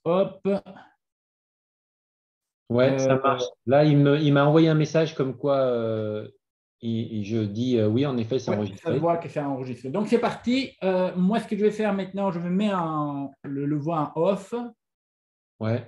Hop. Ouais, ça marche. Là, il m'a envoyé un message comme quoi je dis oui, en effet, c'est Ouais, ça se enregistré. voit que c'est enregistré. Donc, c'est parti. Moi, ce que je vais faire maintenant, je vais mettre le voix en off. Ouais.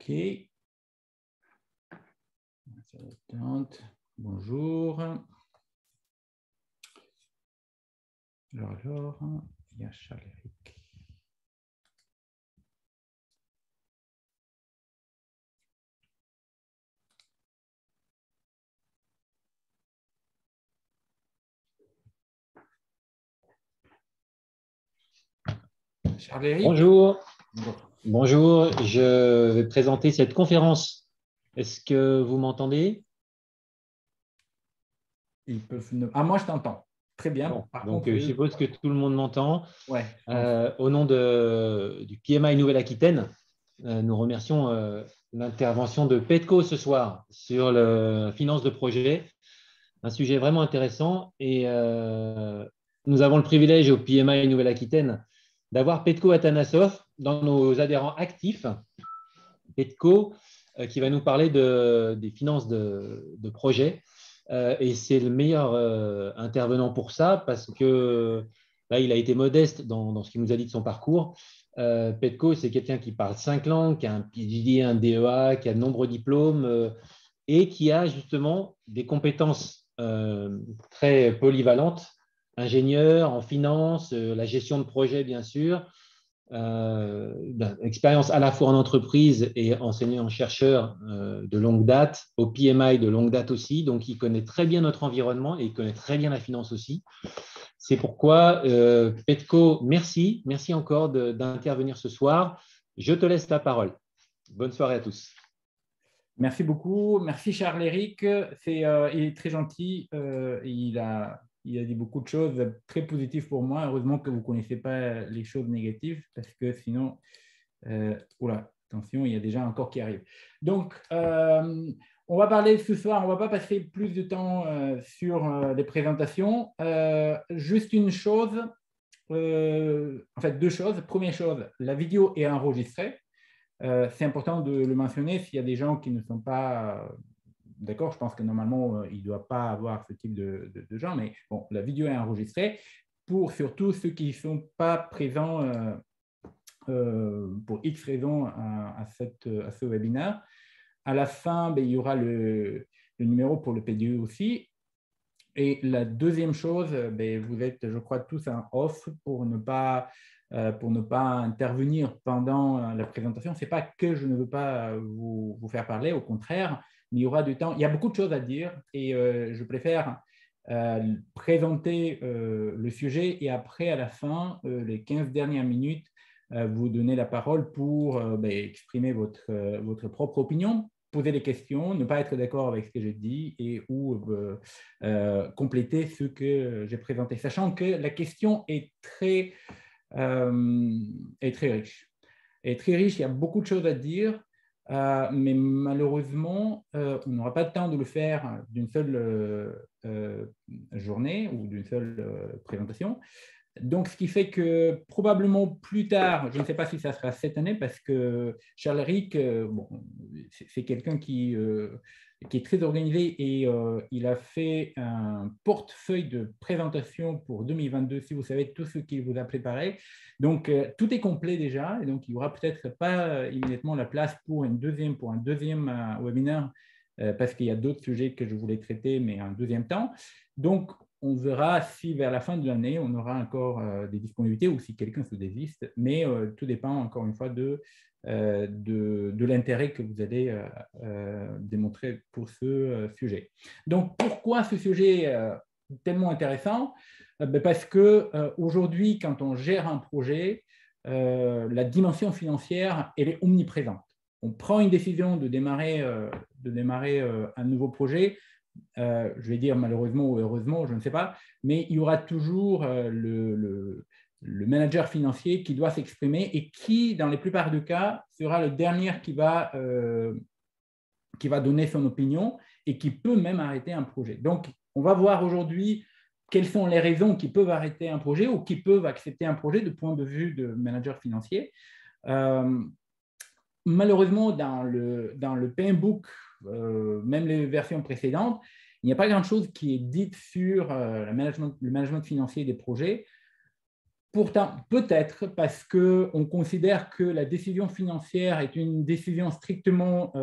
OK. Bonjour. Alors, il y a Charles-Éric. Charles-Éric. Bonjour. Bonjour. Bonjour. Je vais présenter cette conférence. Est-ce que vous m'entendez? Ah, moi, je t'entends. Très bien. Bon, Par donc contre, je suppose que tout le monde m'entend. ouais, je pense. Au nom du PMI Nouvelle-Aquitaine, nous remercions l'intervention de Petco ce soir sur la finance de projet. Un sujet vraiment intéressant et nous avons le privilège au PMI Nouvelle-Aquitaine d'avoir Petco Atanasov dans nos adhérents actifs. Petco qui va nous parler des finances de projet. Et c'est le meilleur intervenant pour ça parce que là, il a été modeste dans ce qu'il nous a dit de son parcours. Petco, c'est quelqu'un qui parle 5 langues, qui a un PhD, un DEA, qui a de nombreux diplômes et qui a justement des compétences très polyvalentes, ingénieur en finance, la gestion de projet, bien sûr, expérience à la fois en entreprise et enseignant-chercheur de longue date, au PMI de longue date aussi. Donc, il connaît très bien notre environnement et il connaît très bien la finance aussi. C'est pourquoi, Petco, merci. Merci encore d'intervenir ce soir. Je te laisse la parole. Bonne soirée à tous. Merci beaucoup. Merci Charles-Éric. Il est très gentil. Il a dit beaucoup de choses très positives pour moi. Heureusement que vous ne connaissez pas les choses négatives parce que sinon, oula, attention, il y a déjà un corps qui arrive. Donc, on va parler ce soir, on ne va pas passer plus de temps sur les présentations. Juste une chose, en fait deux choses. Première chose, la vidéo est enregistrée. C'est important de le mentionner s'il y a des gens qui ne sont pas d'accord. Je pense que normalement, il ne doit pas avoir ce type de gens, mais bon, la vidéo est enregistrée pour surtout ceux qui ne sont pas présents pour X raisons à ce webinaire. À la fin, il y aura le numéro pour le PDE aussi. Et la deuxième chose, vous êtes, je crois, tous en off pour ne pas intervenir pendant la présentation. Ce n'est pas que je ne veux pas vous faire parler, au contraire, mais il y aura du temps. Il y a beaucoup de choses à dire et je préfère présenter le sujet et après, à la fin, les 15 dernières minutes, vous donner la parole pour exprimer votre propre opinion, poser des questions, ne pas être d'accord avec ce que j'ai dit et ou compléter ce que j'ai présenté, sachant que la question est très riche. Et très riche, il y a beaucoup de choses à dire. Mais malheureusement, on n'aura pas le temps de le faire d'une seule journée ou d'une seule présentation. Donc, ce qui fait que probablement plus tard, je ne sais pas si ça sera cette année, parce que Charles-Éric, bon, c'est quelqu'un qui est très organisé et il a fait un portefeuille de présentation pour 2022, si vous savez tout ce qu'il vous a préparé. Donc, tout est complet déjà, et donc il n'y aura peut-être pas immédiatement la place pour un deuxième webinaire, parce qu'il y a d'autres sujets que je voulais traiter, mais en deuxième temps. Donc, on verra si vers la fin de l'année, on aura encore des disponibilités ou si quelqu'un se désiste, mais tout dépend encore une fois de l'intérêt que vous allez démontrer pour ce sujet. Donc, pourquoi ce sujet est tellement intéressant? Parce qu'aujourd'hui, quand on gère un projet, la dimension financière, elle est omniprésente. On prend une décision de démarrer un nouveau projet. Je vais dire malheureusement ou heureusement, je ne sais pas, mais il y aura toujours le manager financier qui doit s'exprimer et qui, dans la plupart des cas, sera le dernier qui va donner son opinion et qui peut même arrêter un projet. Donc, on va voir aujourd'hui quelles sont les raisons qui peuvent arrêter un projet ou qui peuvent accepter un projet de point de vue de manager financier. Malheureusement, dans le PMBOK, même les versions précédentes, il n'y a pas grand-chose qui est dit sur le management financier des projets. Pourtant, peut-être parce qu'on considère que la décision financière est une décision strictement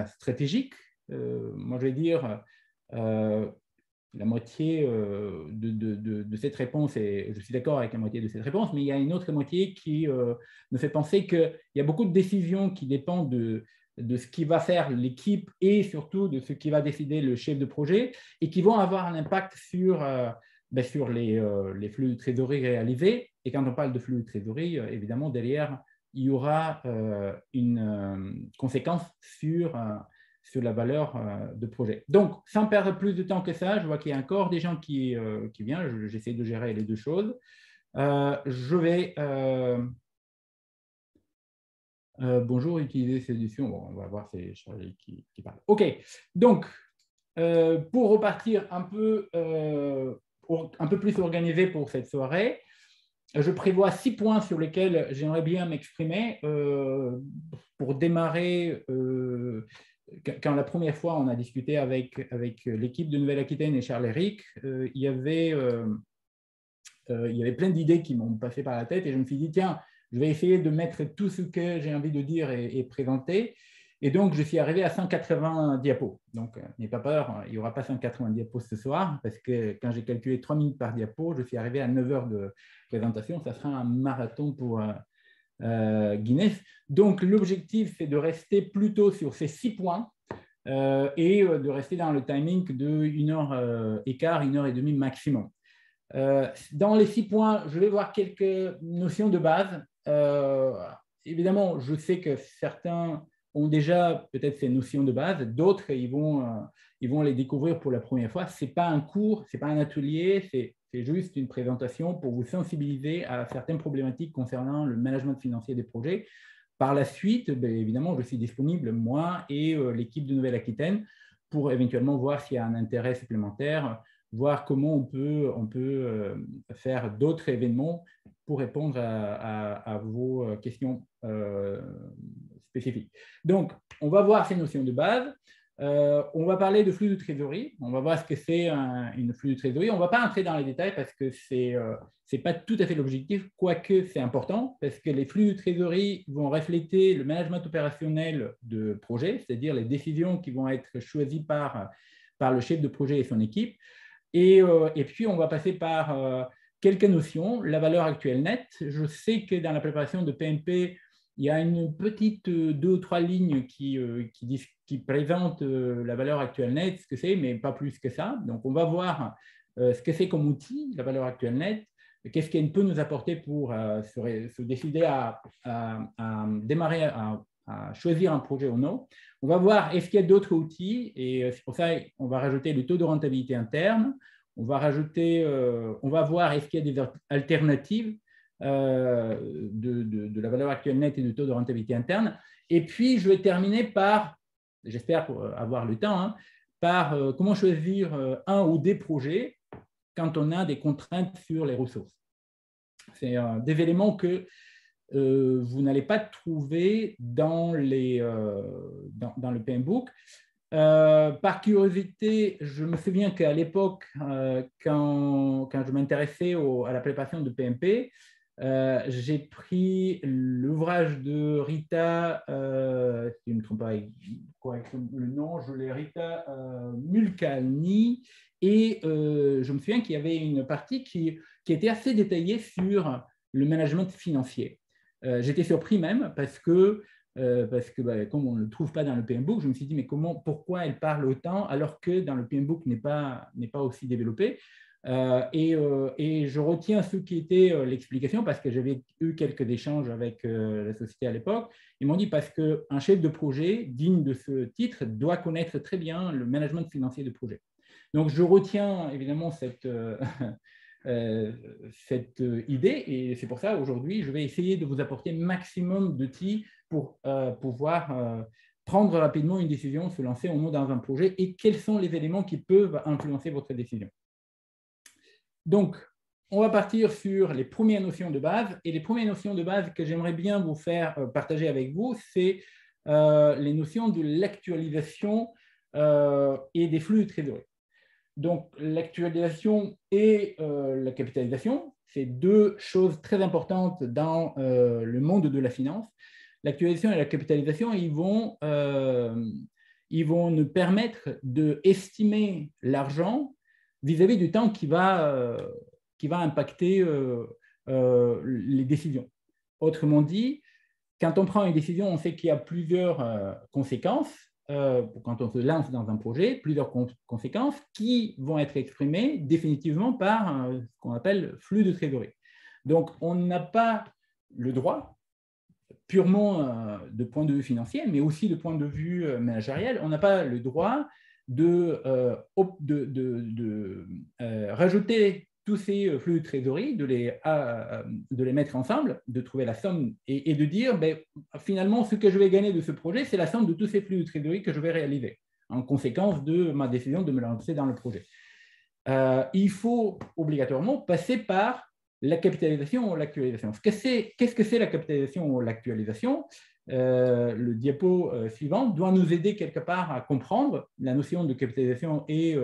stratégique. Moi, je vais dire la moitié de cette réponse, et je suis d'accord avec la moitié de cette réponse, mais il y a une autre moitié qui me fait penser qu'il y a beaucoup de décisions qui dépendent de ce qui va faire l'équipe et surtout de ce qui va décider le chef de projet et qui vont avoir un impact sur les flux de trésorerie réalisés. Et quand on parle de flux de trésorerie, évidemment, derrière, il y aura une conséquence sur la valeur de projet. Donc, sans perdre plus de temps que ça, je vois qu'il y a encore des gens qui viennent. J'essaie de gérer les deux choses. Je vais... bonjour, utiliser ces éditions. Bon, on va voir, c'est Charlie qui parle. OK, donc, pour repartir un peu plus organisé pour cette soirée, je prévois 6 points sur lesquels j'aimerais bien m'exprimer pour démarrer. Quand la première fois on a discuté avec l'équipe de Nouvelle-Aquitaine et Charles-Éric, il y avait plein d'idées qui m'ont passé par la tête et je me suis dit, tiens, je vais essayer de mettre tout ce que j'ai envie de dire et présenter. Et donc, je suis arrivé à 180 diapos. Donc, n'ayez pas peur, il n'y aura pas 180 diapos ce soir, parce que quand j'ai calculé 3 minutes par diapo, je suis arrivé à 9 heures de présentation. Ça sera un marathon pour Guinness. Donc, l'objectif, c'est de rester plutôt sur ces 6 points et de rester dans le timing de 1 heure et quart, 1 heure et demie maximum. Dans les 6 points, je vais voir quelques notions de base. Évidemment, je sais que certains ont déjà peut-être ces notions de base, d'autres, ils vont les découvrir pour la première fois. Ce n'est pas un cours, ce n'est pas un atelier, c'est juste une présentation pour vous sensibiliser à certaines problématiques concernant le management financier des projets. Par la suite, évidemment, je suis disponible, moi et l'équipe de Nouvelle-Aquitaine, pour éventuellement voir s'il y a un intérêt supplémentaire, voir comment on peut faire d'autres événements pour répondre à vos questions spécifiques. Donc, on va voir ces notions de base. On va parler de flux de trésorerie. On va voir ce que c'est une flux de trésorerie. On ne va pas entrer dans les détails parce que ce n'est pas tout à fait l'objectif, quoique c'est important, parce que les flux de trésorerie vont refléter le management opérationnel de projet, c'est-à-dire les décisions qui vont être choisies par le chef de projet et son équipe. Et puis, on va passer par quelques notions. La valeur actuelle nette. Je sais que dans la préparation de PMP, il y a une petite 2 ou 3 lignes qui présentent la valeur actuelle nette, ce que c'est, mais pas plus que ça. Donc, on va voir ce que c'est comme outil, la valeur actuelle nette, qu'est-ce qu'elle peut nous apporter pour se décider à démarrer, à choisir un projet ou non. On va voir est-ce qu'il y a d'autres outils et c'est pour ça on va rajouter le taux de rentabilité interne. On va voir est-ce qu'il y a des alternatives de la valeur actuelle nette et du taux de rentabilité interne. Et puis, je vais terminer par, j'espère avoir le temps, hein, par comment choisir un ou des projets quand on a des contraintes sur les ressources. C'est des éléments que vous n'allez pas trouver dans le PMBOK. Par curiosité, je me souviens qu'à l'époque, quand je m'intéressais à la préparation de PMP, j'ai pris l'ouvrage de Rita, si je ne me trompe pas correctement le nom, je l'ai Rita Mulcani, et je me souviens qu'il y avait une partie qui était assez détaillée sur le management financier. J'étais surpris même parce que comme on ne le trouve pas dans le PMBOK, je me suis dit, mais pourquoi elle parle autant alors que dans le PMBOK n'est pas aussi développé. Et je retiens ce qui était l'explication parce que j'avais eu quelques échanges avec la société à l'époque. Ils m'ont dit parce qu'un chef de projet digne de ce titre doit connaître très bien le management financier de projet. Donc, je retiens évidemment cette idée et c'est pour ça aujourd'hui, je vais essayer de vous apporter maximum d'outils pour pouvoir prendre rapidement une décision, se lancer ou non dans un projet et quels sont les éléments qui peuvent influencer votre décision. Donc, on va partir sur les premières notions de base. Et les premières notions de base que j'aimerais bien vous faire partager avec vous, c'est les notions de l'actualisation et des flux de trésorerie. Donc, l'actualisation et la capitalisation, c'est deux choses très importantes dans le monde de la finance. L'actualisation et la capitalisation, ils vont nous permettre d'estimer l'argent vis-à-vis du temps qui va impacter les décisions. Autrement dit, quand on prend une décision, on sait qu'il y a plusieurs conséquences. Quand on se lance dans un projet, plusieurs conséquences qui vont être exprimées définitivement par ce qu'on appelle flux de trésorerie. Donc, on n'a pas le droit, purement de point de vue financier, mais aussi de point de vue managériel, on n'a pas le droit de rajouter tous ces flux de trésorerie, de les mettre ensemble, de trouver la somme et de dire, finalement, ce que je vais gagner de ce projet, c'est la somme de tous ces flux de trésorerie que je vais réaliser, en conséquence de ma décision de me lancer dans le projet. Il faut obligatoirement passer par la capitalisation ou l'actualisation. Qu'est-ce que c'est la capitalisation ou l'actualisation ? Le diapo suivant doit nous aider quelque part à comprendre la notion de capitalisation et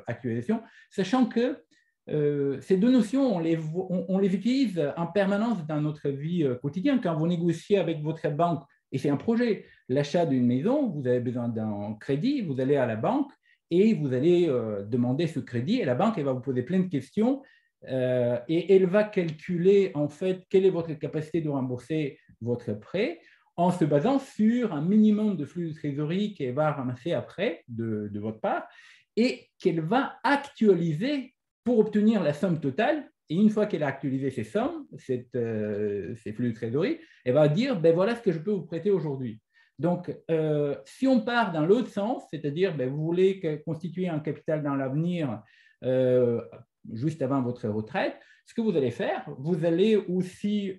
actualisation, sachant que ces deux notions, on les utilise en permanence dans notre vie quotidienne. Quand vous négociez avec votre banque, et c'est un projet, l'achat d'une maison, vous avez besoin d'un crédit, vous allez à la banque et vous allez demander ce crédit et la banque elle va vous poser plein de questions et elle va calculer en fait quelle est votre capacité de rembourser votre prêt en se basant sur un minimum de flux de trésorerie qu'elle va ramasser après de votre part et qu'elle va actualiser pour obtenir la somme totale. Et une fois qu'elle a actualisé ces sommes, ces flux de trésorerie, elle va dire, voilà ce que je peux vous prêter aujourd'hui. Donc, si on part dans l'autre sens, c'est-à-dire vous voulez constituer un capital dans l'avenir juste avant votre retraite, ce que vous allez faire, vous allez aussi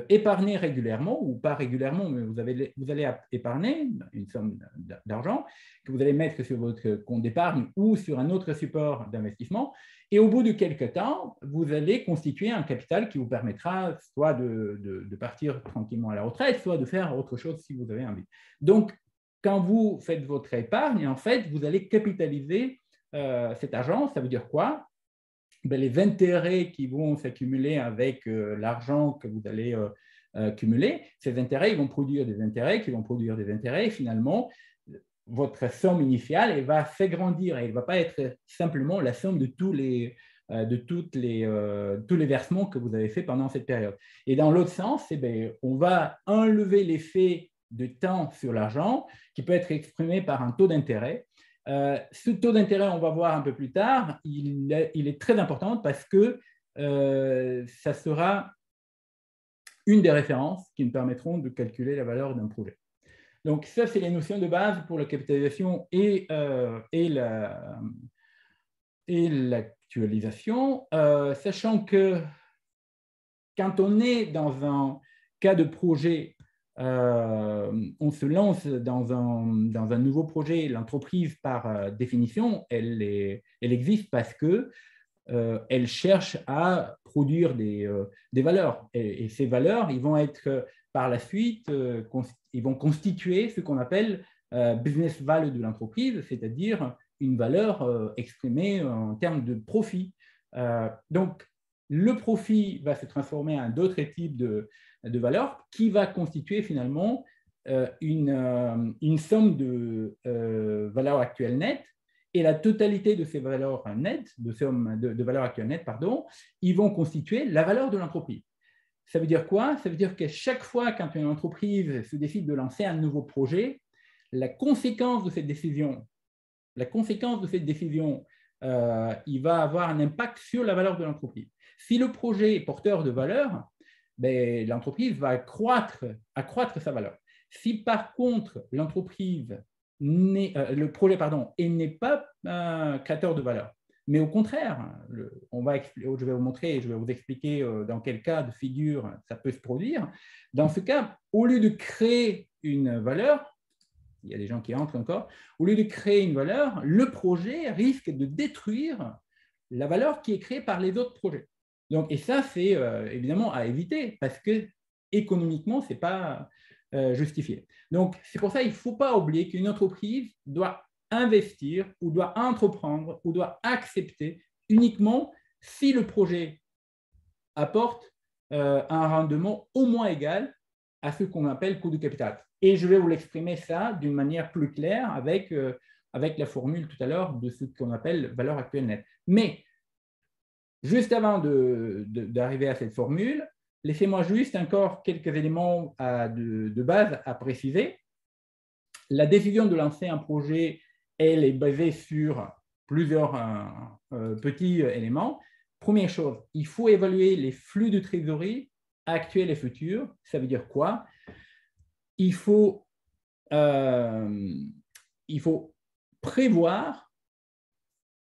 épargner régulièrement, ou pas régulièrement, mais vous allez épargner une somme d'argent que vous allez mettre sur votre compte d'épargne ou sur un autre support d'investissement. Et au bout de quelques temps, vous allez constituer un capital qui vous permettra soit de partir tranquillement à la retraite, soit de faire autre chose si vous avez envie. Donc, quand vous faites votre épargne, en fait, vous allez capitaliser cet argent. Ça veut dire quoi ? Les intérêts qui vont s'accumuler avec l'argent que vous allez cumuler, ces intérêts, ils vont produire des intérêts qui vont produire des intérêts. Et finalement, votre somme initiale, elle va s'agrandir et elle ne va pas être simplement la somme de tous les versements que vous avez fait pendant cette période. Et dans l'autre sens, on va enlever l'effet de temps sur l'argent qui peut être exprimé par un taux d'intérêt. Ce taux d'intérêt, on va voir un peu plus tard, il est très important parce que ça sera une des références qui nous permettront de calculer la valeur d'un projet. Donc, ça, c'est les notions de base pour la capitalisation et l'actualisation, sachant que quand on est dans un cas de projet, on se lance dans un nouveau projet, l'entreprise, par définition, elle existe parce que elle cherche à produire des valeurs. Et ces valeurs, ils vont être par la suite, ils vont constituer ce qu'on appelle business value de l'entreprise, c'est-à-dire une valeur exprimée en termes de profit. Donc, le profit va se transformer en d'autres types de valeurs qui va constituer finalement une somme de valeurs actuelles nettes. Et la totalité de ces valeurs nettes, de valeurs actuelles nettes, pardon, ils vont constituer la valeur de l'entreprise. Ça veut dire quoi? Ça veut dire que chaque fois quand une entreprise se décide de lancer un nouveau projet, la conséquence de cette décision, il va avoir un impact sur la valeur de l'entreprise. Si le projet est porteur de valeur, ben, l'entreprise va accroître sa valeur. Si par contre le projet n'est pas créateur de valeur, mais au contraire, je vais vous montrer, je vais vous expliquer dans quel cas de figure ça peut se produire. Dans ce cas, au lieu de créer une valeur, il y a des gens qui entrent encore, au lieu de créer une valeur, le projet risque de détruire la valeur qui est créée par les autres projets. Donc, et ça, c'est évidemment à éviter parce que économiquement, ce n'est pas justifié. Donc, c'est pour ça qu'il ne faut pas oublier qu'une entreprise doit investir ou doit entreprendre ou doit accepter uniquement si le projet apporte un rendement au moins égal à ce qu'on appelle coût de capital. Et je vais vous l'exprimer ça d'une manière plus claire avec la formule tout à l'heure de ce qu'on appelle valeur actuelle nette. Mais juste avant d'arriver à cette formule, laissez-moi juste encore quelques éléments de base à préciser. La décision de lancer un projet, elle est basée sur plusieurs petits éléments. Première chose, il faut évaluer les flux de trésorerie actuels et futurs. Ça veut dire quoi? Il faut prévoir,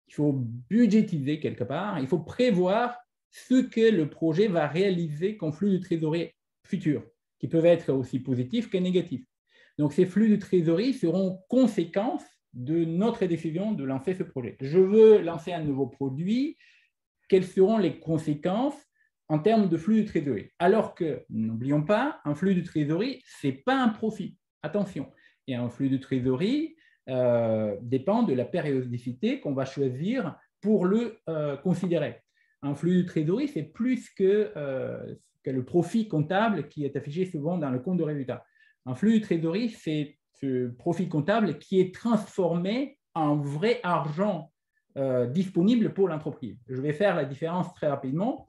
il faut budgétiser quelque part, il faut prévoir ce que le projet va réaliser comme flux de trésorerie futurs, qui peuvent être aussi positifs que négatifs. Donc, ces flux de trésorerie seront conséquences de notre décision de lancer ce projet. Je veux lancer un nouveau produit, quelles seront les conséquences en termes de flux de trésorerie? Alors que, n'oublions pas, un flux de trésorerie, ce n'est pas un profit. Attention. Et un flux de trésorerie dépend de la périodicité qu'on va choisir pour le considérer. Un flux de trésorerie, c'est plus que le profit comptable qui est affiché souvent dans le compte de résultat. Un flux de trésorerie, c'est ce profit comptable qui est transformé en vrai argent disponible pour l'entreprise. Je vais faire la différence très rapidement.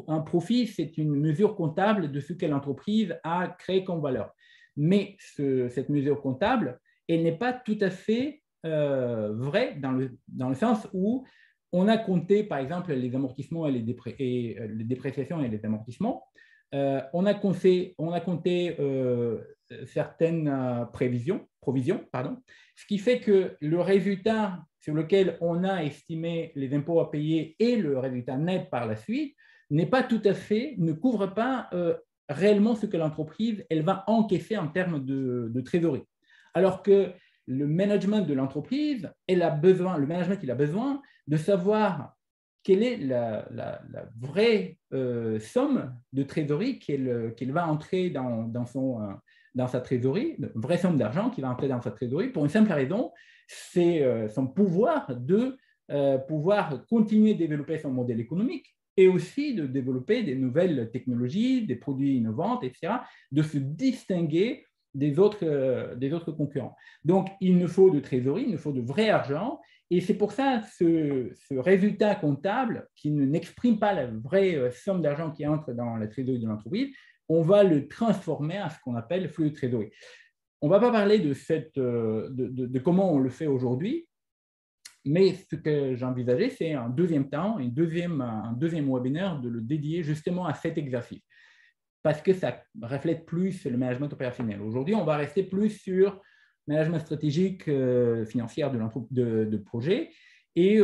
Un profit, c'est une mesure comptable de ce que l'entreprise a créé comme valeur. Mais cette mesure comptable, elle n'est pas tout à fait vraie dans le sens où on a compté, par exemple, les amortissements et les dépréciations et les amortissements. On a compté certaines provisions, ce qui fait que le résultat sur lequel on a estimé les impôts à payer et le résultat net par la suite ne couvre pas réellement ce que l'entreprise elle va encaisser en termes de trésorerie. Alors que le management de l'entreprise, il a besoin de savoir quelle est la vraie somme de trésorerie qu'il va entrer dans sa trésorerie, une vraie somme d'argent qui va entrer dans sa trésorerie, pour une simple raison, c'est son pouvoir de pouvoir continuer de développer son modèle économique et aussi de développer des nouvelles technologies, des produits innovants, etc., de se distinguer des autres concurrents. Donc, il nous faut de trésorerie, il nous faut de vrai argent, et c'est pour ça ce résultat comptable qui n'exprime pas la vraie somme d'argent qui entre dans la trésorerie de l'entreprise, on va le transformer en ce qu'on appelle flux de trésorerie. On ne va pas parler de comment on le fait aujourd'hui, mais ce que j'envisageais, c'est un deuxième webinaire de le dédier justement à cet exercice, parce que ça reflète plus le management opérationnel. Aujourd'hui, on va rester plus sur management stratégique financier de projet et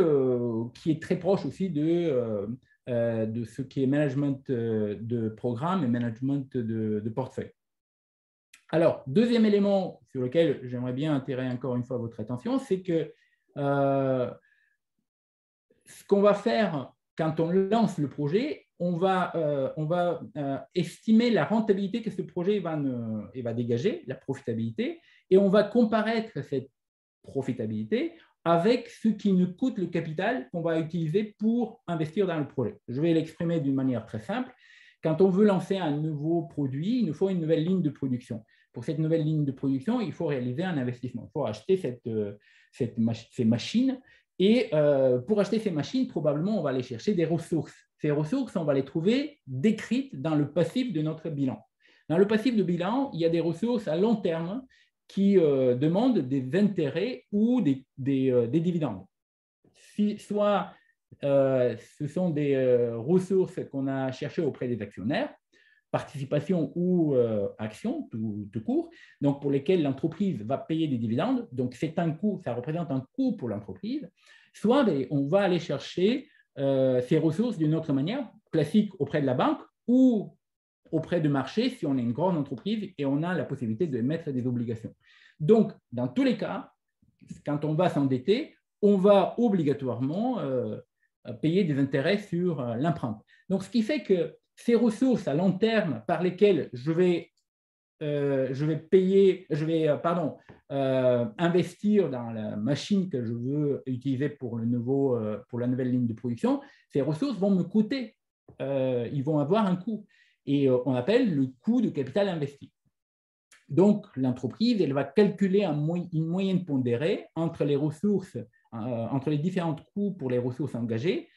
qui est très proche aussi de de ce qui est management de programme et management de portefeuille. Alors, deuxième élément sur lequel j'aimerais bien attirer encore une fois votre attention, c'est que ce qu'on va faire quand on lance le projet, on va estimer la rentabilité que ce projet va dégager, la profitabilité, et on va comparaître cette profitabilité avec ce qui nous coûte le capital qu'on va utiliser pour investir dans le projet. Je vais l'exprimer d'une manière très simple. Quand on veut lancer un nouveau produit, il nous faut une nouvelle ligne de production. Pour cette nouvelle ligne de production, il faut réaliser un investissement. Il faut acheter ces machines. Et pour acheter ces machines, probablement, on va aller chercher des ressources. Ces ressources, on va les trouver décrites dans le passif de notre bilan. Dans le passif de bilan, il y a des ressources à long terme qui demandent des intérêts ou des dividendes. Soit ce sont des ressources qu'on a cherchées auprès des actionnaires, participation ou actions, tout court, donc pour lesquelles l'entreprise va payer des dividendes. Donc, c'est un coût, ça représente un coût pour l'entreprise. Soit on va aller chercher ces ressources d'une autre manière, classique auprès de la banque ou auprès du marché si on est une grande entreprise et on a la possibilité de mettre des obligations. Donc, dans tous les cas, quand on va s'endetter, on va obligatoirement payer des intérêts sur l'empreinte. Donc, ce qui fait que ces ressources à long terme par lesquelles je vais investir dans la machine que je veux utiliser pour la nouvelle ligne de production, ces ressources vont me coûter. Ils vont avoir un coût. Et on appelle le coût de capital investi. Donc, l'entreprise, elle va calculer une moyenne pondérée entre les ressources, entre les différents coûts pour les ressources engagées.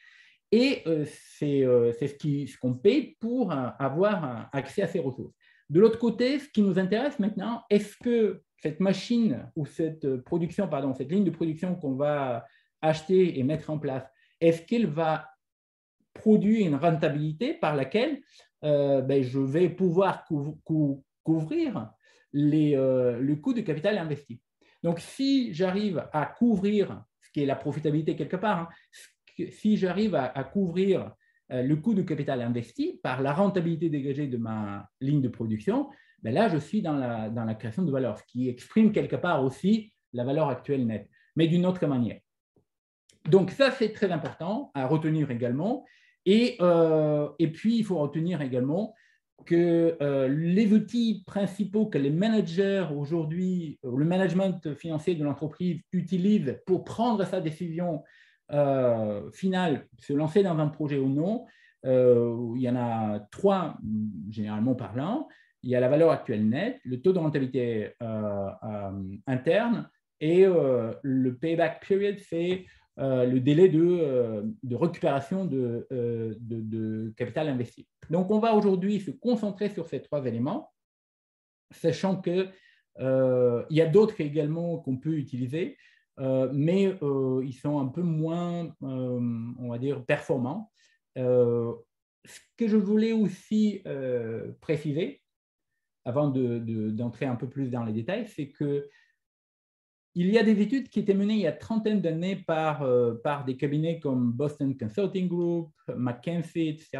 Et c'est ce qu'on paye pour avoir accès à ces ressources. De l'autre côté, ce qui nous intéresse maintenant, est-ce que cette machine ou cette ligne de production qu'on va acheter et mettre en place, est-ce qu'elle va produire une rentabilité par laquelle je vais pouvoir couvrir le coût de capital investi. Donc, si j'arrive à couvrir, ce qui est la profitabilité quelque part, si j'arrive à couvrir le coût de capital investi par la rentabilité dégagée de ma ligne de production, là, je suis dans la création de valeur, ce qui exprime quelque part aussi la valeur actuelle nette, mais d'une autre manière. Donc, ça, c'est très important à retenir également. Et puis, il faut retenir également que les outils principaux que les managers aujourd'hui, le management financier de l'entreprise utilise pour prendre sa décision finale, se lancer dans un projet ou non, il y en a 3 généralement parlant. Il y a la valeur actuelle nette, le taux de rentabilité interne et le payback period, c'est le délai de récupération de capital investi. Donc, on va aujourd'hui se concentrer sur ces 3 éléments, sachant qu'il y a d'autres également qu'on peut utiliser, mais ils sont un peu moins, on va dire, performants. Ce que je voulais aussi préciser, avant d'entrer un peu plus dans les détails, c'est que il y a des études qui étaient menées il y a trentaine d'années par des cabinets comme Boston Consulting Group, McKinsey, etc.,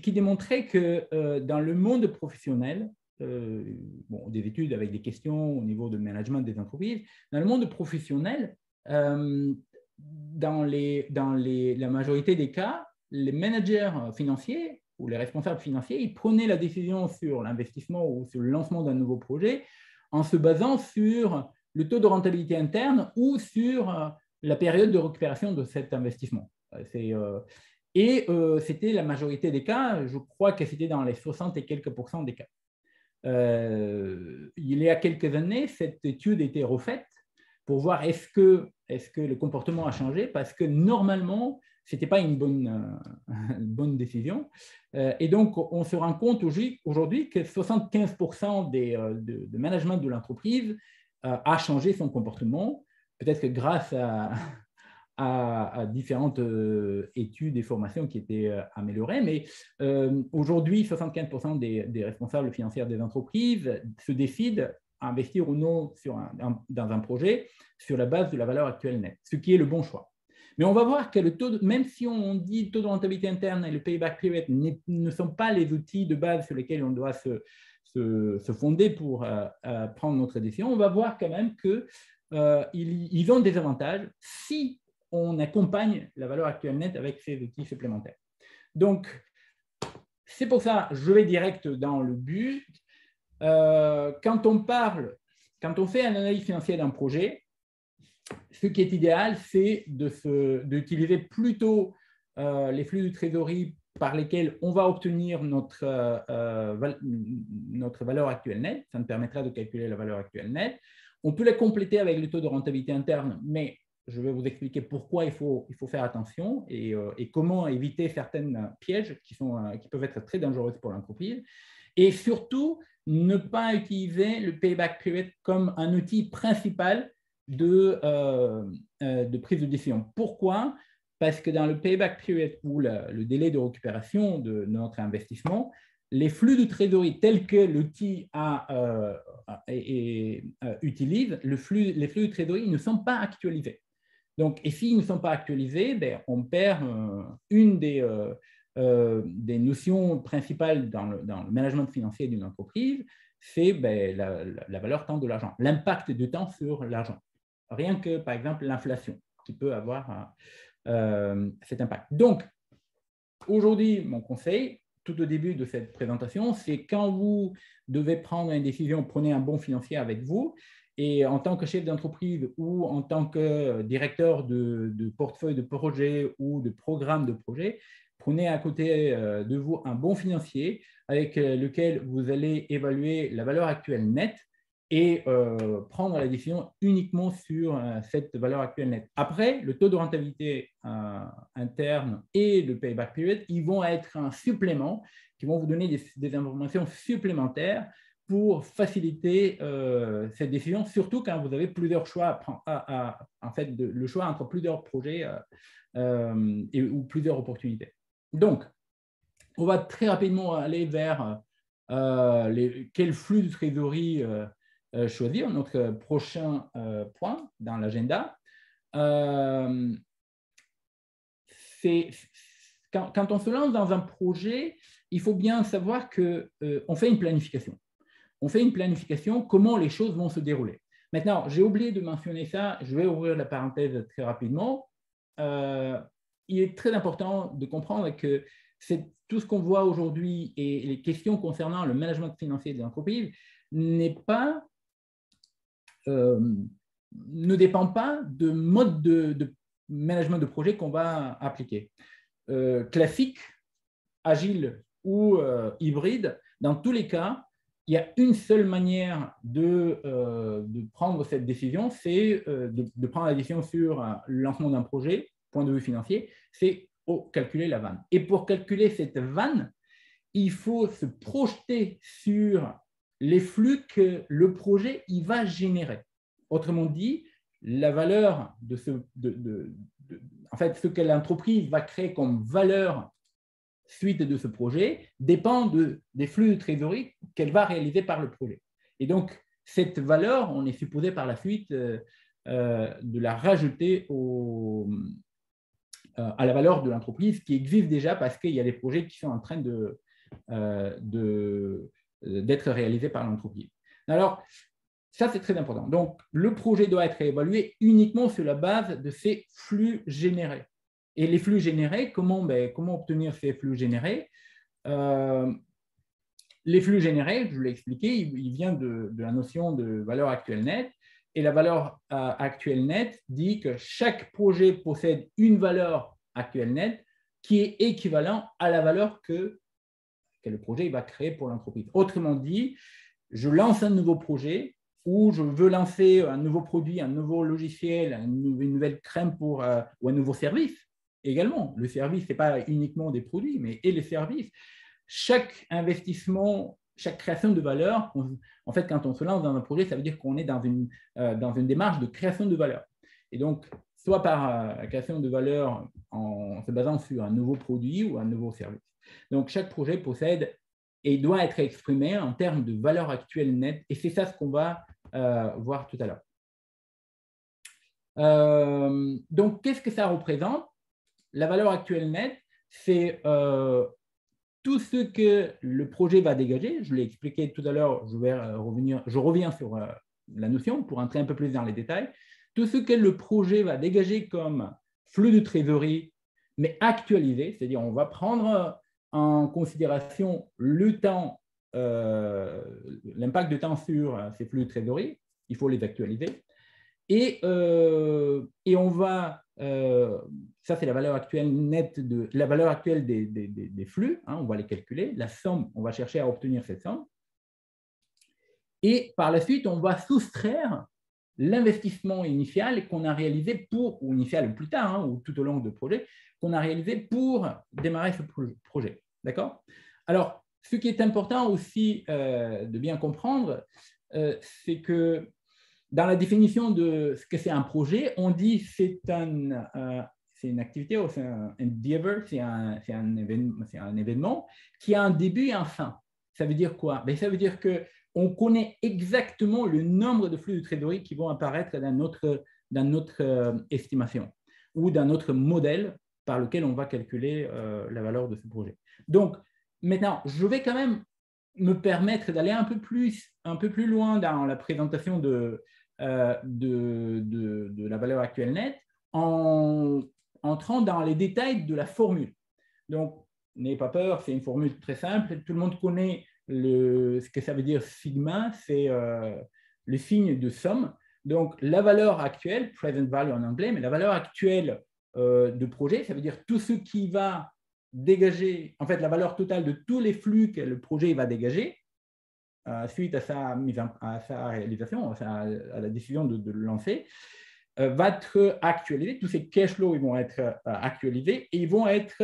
qui démontraient que dans le monde professionnel, des études avec des questions au niveau de management des entreprises, dans le monde professionnel, dans la majorité des cas, les managers financiers ou les responsables financiers, ils prenaient la décision sur l'investissement ou sur le lancement d'un nouveau projet en se basant sur le taux de rentabilité interne ou sur la période de récupération de cet investissement. C'était la majorité des cas, je crois que c'était dans les 60 et quelques % des cas. Il y a quelques années, cette étude a été refaite pour voir est-ce que le comportement a changé, parce que normalement, ce n'était pas une bonne décision. Et donc, on se rend compte aujourd'hui que 75% de management de l'entreprise a changé son comportement, peut-être que grâce à différentes études et formations qui étaient améliorées, mais aujourd'hui, 75% des responsables financiers des entreprises se décident à investir ou non dans un projet sur la base de la valeur actuelle nette, ce qui est le bon choix. Mais on va voir que le taux, même si on dit taux de rentabilité interne et le payback period ne sont pas les outils de base sur lesquels on doit se fonder pour prendre notre décision, on va voir quand même qu'ils ont des avantages si on accompagne la valeur actuelle nette avec ces outils supplémentaires. Donc, c'est pour ça, je vais direct dans le but. Quand on fait une analyse financière d'un projet, ce qui est idéal, c'est d'utiliser plutôt les flux de trésorerie par lesquels on va obtenir notre valeur actuelle nette. Ça nous permettra de calculer la valeur actuelle nette. On peut la compléter avec le taux de rentabilité interne, mais je vais vous expliquer pourquoi il faut faire attention et comment éviter certaines pièges qui peuvent être très dangereuses pour l'entreprise. Et surtout, ne pas utiliser le payback period comme un outil principal de prise de décision. Pourquoi? Parce que dans le payback period ou le délai de récupération de notre investissement, les flux de trésorerie tels que l'outil utilise, les flux de trésorerie ne sont pas actualisés. Donc, et s'ils ne sont pas actualisés, on perd une des notions principales dans le management financier d'une entreprise, c'est la valeur temps de l'argent, l'impact du temps sur l'argent. Rien que, par exemple, l'inflation qui peut avoir cet impact. Donc, aujourd'hui, mon conseil, tout au début de cette présentation, c'est quand vous devez prendre une décision, prenez un bon financier avec vous. Et en tant que chef d'entreprise ou en tant que directeur de portefeuille de projet ou de programme de projet, prenez à côté de vous un bon financier avec lequel vous allez évaluer la valeur actuelle nette et prendre la décision uniquement sur cette valeur actuelle nette. Après, le taux de rentabilité interne et le payback period, ils vont être un supplément qui vont vous donner des informations supplémentaires pour faciliter cette décision, surtout quand vous avez plusieurs choix en fait, le choix entre plusieurs projets ou plusieurs opportunités. Donc, on va très rapidement aller vers quel flux de trésorerie choisir, notre prochain point dans l'agenda. Quand on se lance dans un projet, il faut bien savoir qu'on fait une planification. On fait une planification, comment les choses vont se dérouler. Maintenant, j'ai oublié de mentionner ça, je vais ouvrir la parenthèse très rapidement. Il est très important de comprendre que tout ce qu'on voit aujourd'hui et les questions concernant le management financier des entreprises ne dépend pas de mode de management de projet qu'on va appliquer. Classique, agile ou hybride, dans tous les cas, il y a une seule manière de prendre cette décision, c'est de prendre la décision sur le lancement d'un projet, point de vue financier, c'est calculer la vanne. Et pour calculer cette vanne, il faut se projeter sur les flux que le projet il va générer. Autrement dit, la valeur en fait, ce que l'entreprise va créer comme valeur suite de ce projet dépend des flux de trésorerie qu'elle va réaliser par le projet. Et donc, cette valeur, on est supposé par la suite de la rajouter à la valeur de l'entreprise qui existe déjà parce qu'il y a des projets qui sont en train d'être réalisés par l'entreprise. Alors, ça, c'est très important. Donc, le projet doit être évalué uniquement sur la base de ces flux générés. Et les flux générés, comment obtenir ces flux générés? Les flux générés, je l'ai expliqué, il vient de la notion de valeur actuelle nette. Et la valeur actuelle nette dit que chaque projet possède une valeur actuelle nette qui est équivalente à la valeur que le projet va créer pour l'entreprise. Autrement dit, je lance un nouveau projet ou je veux lancer un nouveau produit, un nouveau logiciel, une nouvelle crème ou un nouveau service. Également, le service, ce n'est pas uniquement des produits, mais et les services. Chaque investissement, chaque création de valeur, en fait, quand on se lance dans un projet, ça veut dire qu'on est dans une démarche de création de valeur. Et donc, soit par création de valeur en se basant sur un nouveau produit ou un nouveau service. Donc, chaque projet possède et doit être exprimé en termes de valeur actuelle nette. Et c'est ça ce qu'on va voir tout à l'heure. Donc, qu'est-ce que ça représente? La valeur actuelle nette, c'est tout ce que le projet va dégager. Je l'ai expliqué tout à l'heure, je reviens sur la notion pour entrer un peu plus dans les détails. Tout ce que le projet va dégager comme flux de trésorerie, mais actualisé, c'est-à-dire on va prendre en considération le temps, l'impact de temps sur ces flux de trésorerie, il faut les actualiser. Et on va, ça c'est la valeur actuelle nette la valeur actuelle des flux, hein, on va les calculer, la somme, on va chercher à obtenir cette somme. Et par la suite, on va soustraire l'investissement initial qu'on a réalisé ou initial ou plus tard, hein, ou tout au long du projet, qu'on a réalisé pour démarrer ce projet. D'accord? Alors, ce qui est important aussi de bien comprendre, c'est que dans la définition de ce que c'est un projet, on dit que c'est une activité, c'est un endeavor, c'est un événement qui a un début et un fin. Ça veut dire quoi? Ça veut dire qu'on connaît exactement le nombre de flux de trésorerie qui vont apparaître dans notre estimation ou dans notre modèle par lequel on va calculer la valeur de ce projet. Donc, maintenant, je vais quand même me permettre d'aller un peu plus loin dans la présentation de la valeur actuelle nette en entrant dans les détails de la formule. Donc, n'ayez pas peur, c'est une formule très simple. Tout le monde connaît ce que ça veut dire sigma, c'est le signe de somme. Donc, la valeur actuelle, present value en anglais, mais la valeur actuelle de projet, ça veut dire tout ce qui va dégager, en fait, la valeur totale de tous les flux que le projet va dégager suite à sa réalisation, à la décision de le lancer, va être actualisé. Tous ces cash flows ils vont être actualisés et ils vont être,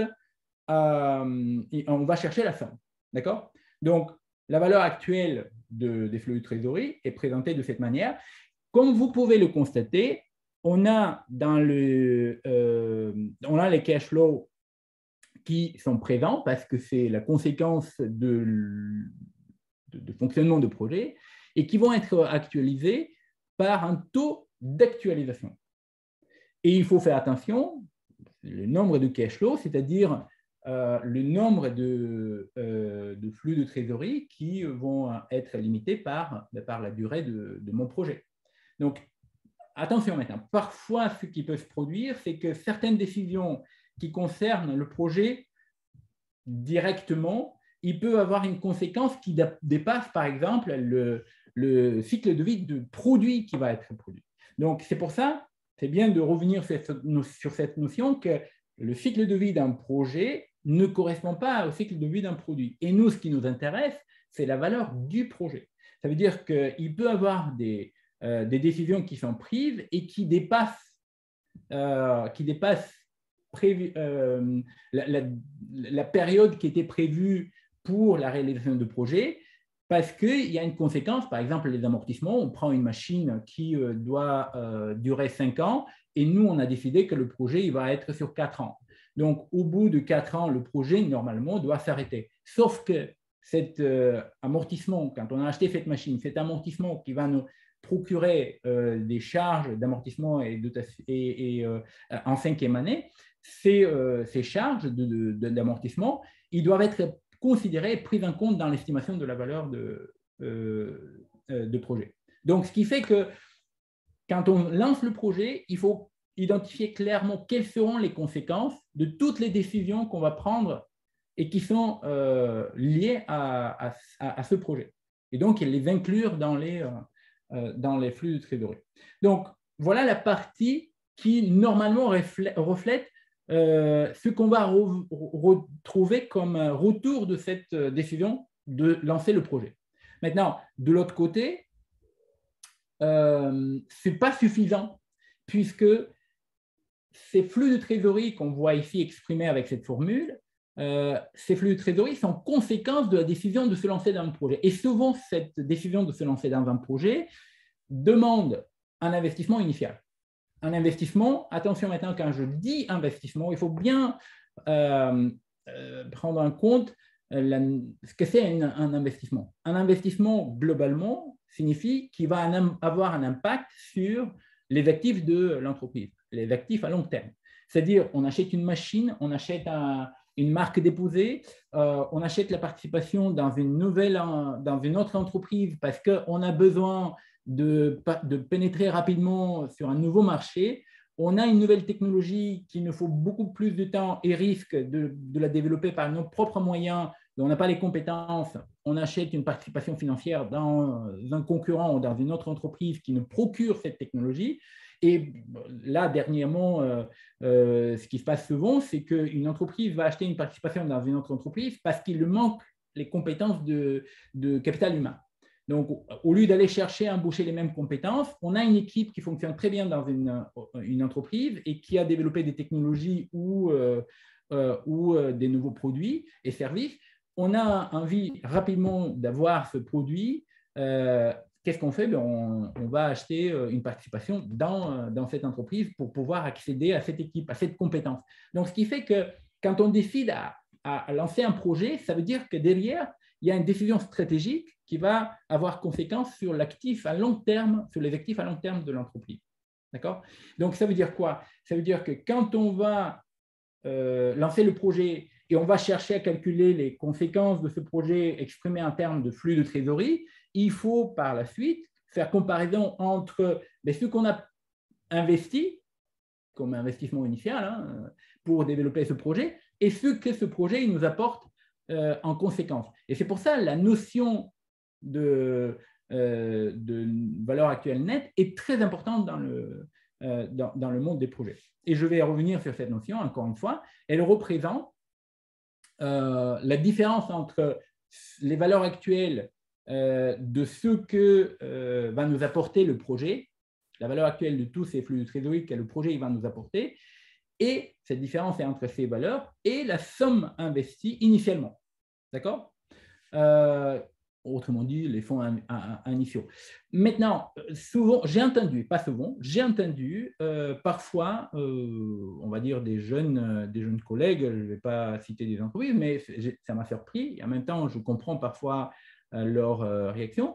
on va chercher la somme. D'accord? Donc, la valeur actuelle des flux de trésorerie est présentée de cette manière. Comme vous pouvez le constater, on a les cash flows qui sont présents parce que c'est la conséquence de fonctionnement de projet et qui vont être actualisés par un taux d'actualisation. Et il faut faire attention, le nombre de cash flow, c'est-à-dire le nombre de flux de trésorerie qui vont être limités par la durée de mon projet. Donc, attention maintenant, parfois ce qui peut se produire, c'est que certaines décisions qui concernent le projet directement, il peut avoir une conséquence qui dépasse, par exemple, le cycle de vie du produit qui va être produit. Donc, c'est pour ça, c'est bien de revenir sur cette notion que le cycle de vie d'un projet ne correspond pas au cycle de vie d'un produit. Et nous, ce qui nous intéresse, c'est la valeur du projet. Ça veut dire qu'il peut y avoir des décisions qui sont prises et qui dépassent la période qui était prévue pour la réalisation de projet, parce qu'il y a une conséquence, par exemple les amortissements, on prend une machine qui doit durer 5 ans, et nous, on a décidé que le projet il va être sur 4 ans. Donc, au bout de 4 ans, le projet, normalement, doit s'arrêter. Sauf que cet amortissement, quand on a acheté cette machine, cet amortissement qui va nous procurer des charges d'amortissement en 5e année, ces charges d'amortissement, ils doivent être considérées et prises en compte dans l'estimation de la valeur de projet. Donc, ce qui fait que quand on lance le projet, il faut identifier clairement quelles seront les conséquences de toutes les décisions qu'on va prendre et qui sont liées à ce projet. Et donc, les inclure dans les flux de trésorerie. Donc, voilà la partie qui, normalement, reflète ce qu'on va retrouver comme retour de cette décision de lancer le projet. Maintenant, de l'autre côté, ce n'est pas suffisant puisque ces flux de trésorerie qu'on voit ici exprimés avec cette formule, ces flux de trésorerie sont conséquences de la décision de se lancer dans un projet. Et souvent, cette décision de se lancer dans un projet demande un investissement initial. Un investissement, attention maintenant quand je dis investissement, il faut bien prendre en compte ce que c'est un investissement. Un investissement, globalement, signifie qu'il va avoir un impact sur les actifs de l'entreprise, les actifs à long terme. C'est-à-dire, on achète une machine, on achète une marque déposée, on achète la participation dans une autre entreprise parce qu'on a besoin de pénétrer rapidement sur un nouveau marché. On a une nouvelle technologie qui nous faut beaucoup plus de temps et risque de la développer par nos propres moyens, mais on n'a pas les compétences. On achète une participation financière dans un concurrent ou dans une autre entreprise qui nous procure cette technologie. Et là, dernièrement, ce qui se passe souvent, c'est qu'une entreprise va acheter une participation dans une autre entreprise parce qu'il lui manque les compétences de capital humain. Donc, au lieu d'aller chercher à embaucher les mêmes compétences, on a une équipe qui fonctionne très bien dans une entreprise et qui a développé des technologies ou des nouveaux produits et services. On a envie rapidement d'avoir ce produit. Qu'est-ce qu'on fait? On va acheter une participation dans cette entreprise pour pouvoir accéder à cette équipe, à cette compétence. Donc, ce qui fait que quand on décide à lancer un projet, ça veut dire que derrière, il y a une décision stratégique qui va avoir conséquence sur l'actif à long terme, sur les actifs à long terme de l'entreprise. D'accord? Donc, ça veut dire quoi? Ça veut dire que quand on va lancer le projet et on va chercher à calculer les conséquences de ce projet exprimées en termes de flux de trésorerie, il faut par la suite faire comparaison entre ce qu'on a investi comme investissement initial pour développer ce projet et ce que ce projet il nous apporte en conséquence. Et c'est pour ça la notion de valeur actuelle nette est très importante dans le monde des projets. Et je vais revenir sur cette notion, encore une fois. Elle représente la différence entre les valeurs actuelles de ce que va nous apporter le projet, la valeur actuelle de tous ces flux de trésorerie que le projet il va nous apporter, et cette différence est entre ces valeurs et la somme investie initialement. D'accord? Autrement dit, les fonds initiaux. Maintenant, souvent, j'ai entendu parfois, on va dire des jeunes collègues, je ne vais pas citer des entreprises, mais ça m'a surpris. Et en même temps, je comprends parfois leur réaction,